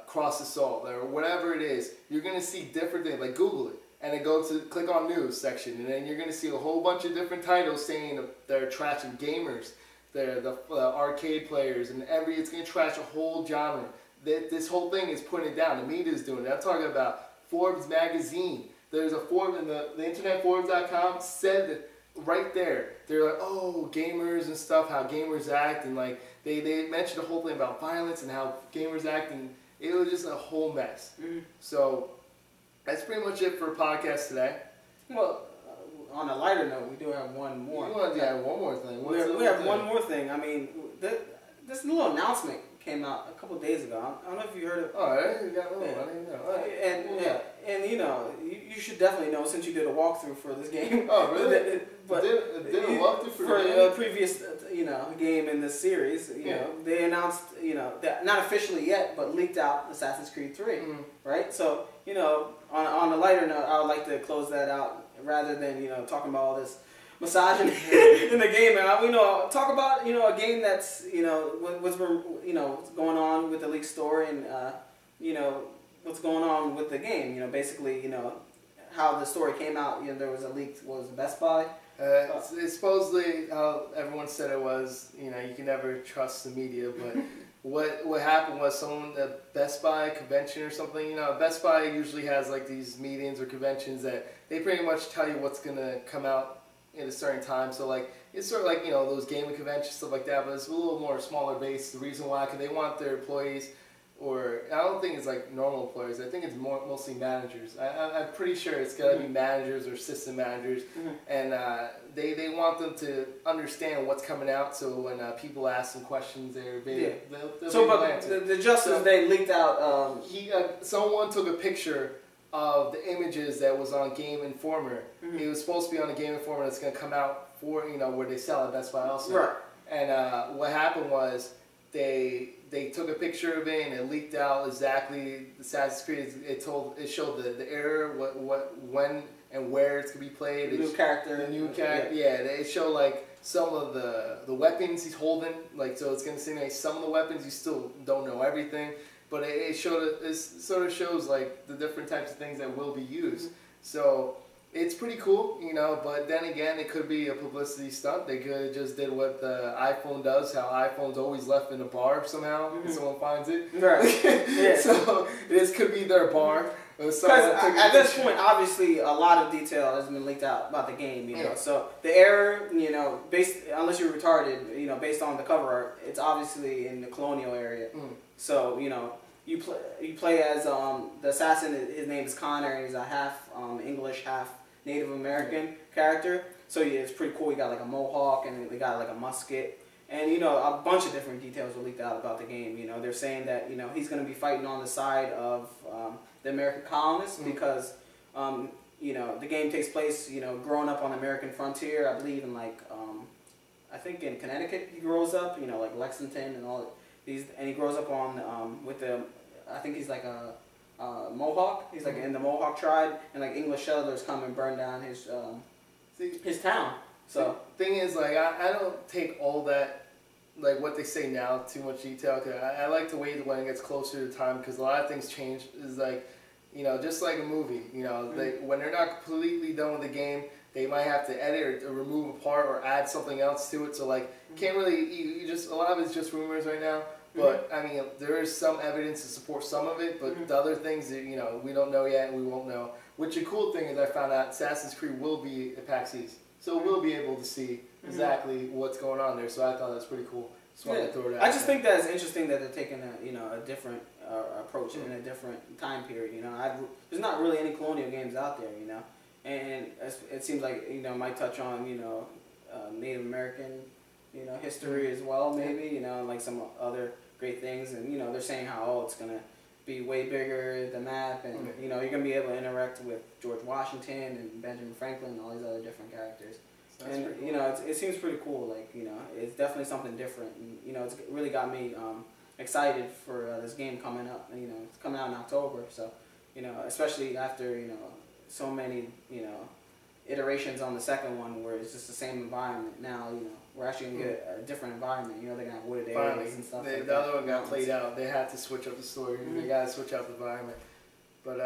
Cross Assault or whatever it is. You're gonna see different things. Like Google it, and then click on news section, and then you're gonna see a whole bunch of different titles saying they're trashing gamers, they're the arcade players, and it's gonna trash a whole genre. This whole thing is putting it down. The media is doing it. I'm talking about Forbes magazine. There's a Forbes, and the internet Forbes.com said that right there. They're like, oh, gamers and stuff, how gamers act, and like they mentioned the whole thing about violence and how gamers act, and it was just a whole mess. So that's pretty much it for podcast today. Well, on a lighter note, we do have one more. You want to add one more thing? We have one more thing. I mean, this little announcement came out a couple days ago. I don't know if you heard it. Oh, I didn't know. And you should definitely know since you did a walkthrough for this game. Oh, really? But did a walkthrough for a previous game in this series. You know, they announced that not officially yet, but leaked out Assassin's Creed 3, right? So on a lighter note, I would like to close that out rather than talking about all this misogyny in the game. And talk about a game that's what's going on with the leaked story and what's going on with the game. Basically how the story came out. There was a leak. Was Best Buy? It's supposedly how everyone said it was. You can never trust the media, but what happened was someone at Best Buy convention or something. Best Buy usually has like these meetings or conventions that they pretty much tell you what's gonna come out at a certain time. So like it's sort of like those gaming conventions, stuff like that, but it's a little more smaller base. The reason why, because they want their employees, or I don't think it's like normal employees. I think it's mostly managers. I'm pretty sure it's gotta be managers or assistant managers, and they want them to understand what's coming out. So when people ask them questions, they'll the Justice they leaked out. Someone took a picture of the images that was on Game Informer. It was supposed to be on the Game Informer that's going to come out for where they sell at Best Buy also. Right. And what happened was they took a picture of it and it leaked out exactly Assassin's Creed. It showed the error, when and where it's going to be played. The new character. Yeah. It showed like some of the weapons he's holding. Like so, it's going to simulate some of the weapons. You still don't know everything. But it sort of shows like the different types of things that will be used. So it's pretty cool, but then again, it could be a publicity stunt. They could have just did what the iPhone does, how iPhone's always left in a bar somehow, and someone finds it. Right. Yeah. So this could be their bar. Because at this point, obviously, a lot of detail has been leaked out about the game, So the error, unless you're retarded, based on the cover art, it's obviously in the colonial area. So, you play as the assassin. His name is Connor, and he's a half English, half Native American character. So yeah, it's pretty cool. He got like a mohawk, and they got like a musket, and a bunch of different details were leaked out about the game. They're saying that he's going to be fighting on the side of the American colonists because the game takes place growing up on the American frontier. I believe in like I think in Connecticut he grows up. Like Lexington and all these, and he grows up on with the I think he's like a Mohawk. He's like in the Mohawk tribe, and like English settlers come and burn down his town. So thing is, like I don't take all that like what they say now too much detail. Cause I like to wait when it gets closer to time because a lot of things change. Is like just like a movie. When they're not completely done with the game, they might have to edit or remove a part or add something else to it. So like can't really you just a lot of it's just rumors right now. But I mean, there is some evidence to support some of it, but the other things that we don't know yet, and we won't know. Which the cool thing is, I found out Assassin's Creed will be at PAX East, so we'll be able to see exactly what's going on there. So I thought that's pretty cool. Just wanted to throw it out. I just think that it's interesting that they're taking a different approach in a different time period. There's not really any colonial games out there, and it seems like might touch on Native American history as well, maybe and like some other great things, and they're saying how it's gonna be way bigger, the map, and you're gonna be able to interact with George Washington and Benjamin Franklin and all these other different characters. And cool. It seems pretty cool. Like it's definitely something different, and it's really got me excited for this game coming up. It's coming out in October, so You know, especially after, you know, so many, you know, iterations on the second one where it's just the same environment. Now, you know, we're actually going to get a different environment. You know, they're going to have wooded areas and stuff like that. The other one got played out. They had to switch up the story. They got to switch out the environment. But,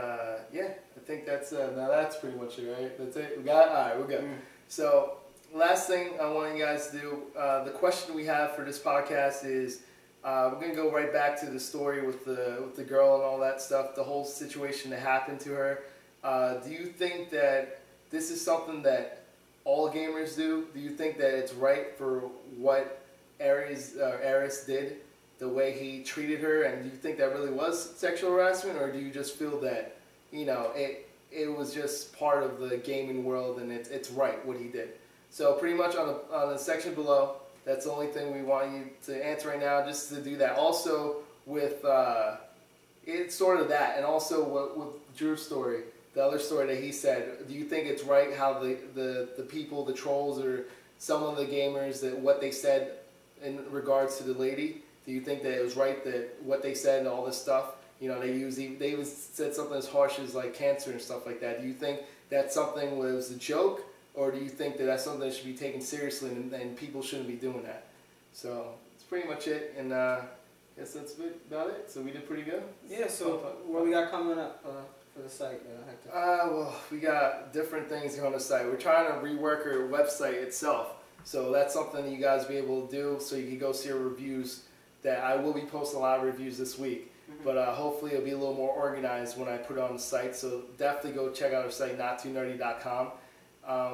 yeah, I think that's, now that's pretty much it, right? That's it? We got it? All right, we're good. So, last thing I want you guys to do, the question we have for this podcast is, we're going to go right back to the story with the girl and all that stuff, the whole situation that happened to her. Do you think that this is something that all gamers do? Do you think that it's right for what Aris did, the way he treated her, and do you think that really was sexual harassment, or do you just feel that, you know, it was just part of the gaming world and it's right what he did? So pretty much on the section below, that's the only thing we want you to answer right now, just to do that. Also with it's sort of that, and also with Drew's story, the other story that he said. Do you think it's right how the people, the trolls, or some of the gamers, that what they said in regards to the lady? Do you think that it was right that what they said and all this stuff? You know, they even said something as harsh as like cancer and stuff like that. Do you think that something was a joke? Or do you think that that's something that should be taken seriously and people shouldn't be doing that? So, it's pretty much it, and I guess that's about it. So we did pretty good. Yeah, so what we got coming up for the site, Hector? Well, we got different things on the site. We're trying to rework our website itself. So that's something that you guys will be able to do, so you can go see our reviews. That I will be posting a lot of reviews this week. But hopefully it'll be a little more organized when I put it on the site. So definitely go check out our site, Not2NerdyEnt.com.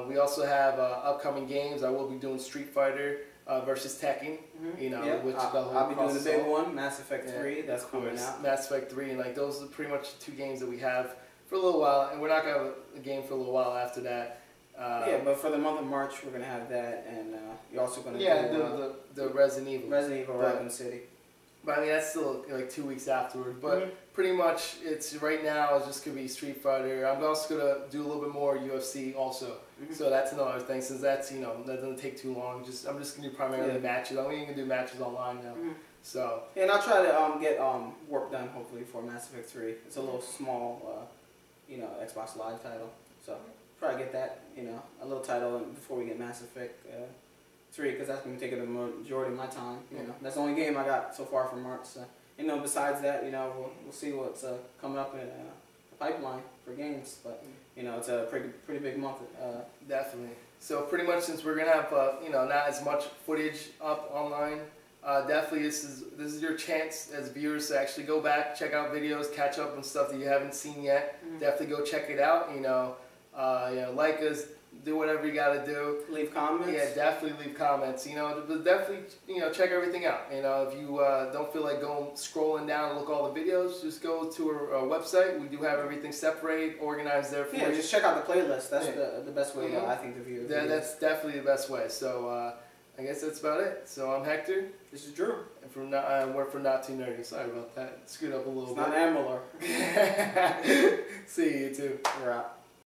We also have upcoming games. I will be doing Street Fighter versus Tekken. You know, yeah, which I'll be doing the big one, Mass Effect 3. That's coming out. Mass Effect 3, and like those are pretty much the two games that we have for a little while, and we're not gonna have a game for a little while after that. Yeah, but for the month of March, we're gonna have that, and you're also gonna do the Resident Evil. Resident Evil Raccoon City. But I mean, that's still like 2 weeks afterward. But pretty much, it's right now. It's just gonna be Street Fighter. I'm also gonna do a little bit more UFC also. So that's another thing. Since that's, you know, that doesn't take too long. I'm just gonna do primarily matches. I'm even gonna do matches online now. So yeah, and I'll try to get work done hopefully for Mass Effect 3. It's a little small, you know, Xbox Live title. So try to get that, you know, a little title before we get Mass Effect 3, because that's going to take the majority of my time. You know, that's the only game I got so far for March. So, you know, besides that, you know, we'll see what's coming up in the pipeline for games. But you know, it's a pretty big month. Definitely. So pretty much, since we're gonna have you know, not as much footage up online, definitely this is your chance as viewers to actually go back, check out videos, catch up on stuff that you haven't seen yet. Definitely go check it out. You know, like us. Do whatever you gotta do. Leave comments. Yeah, definitely leave comments. You know, but definitely, you know, check everything out. You know, if you don't feel like going scrolling down and look all the videos, just go to our website. We do have everything separated, organized there for you. Yeah, just check out the playlist. That's the best way I think to view it. That's definitely the best way. So I guess that's about it. So I'm Hector. This is Drew. And we're from Not2Nerdy. Sorry about that. Screwed up a little bit. Not Amular. See you too. We're out.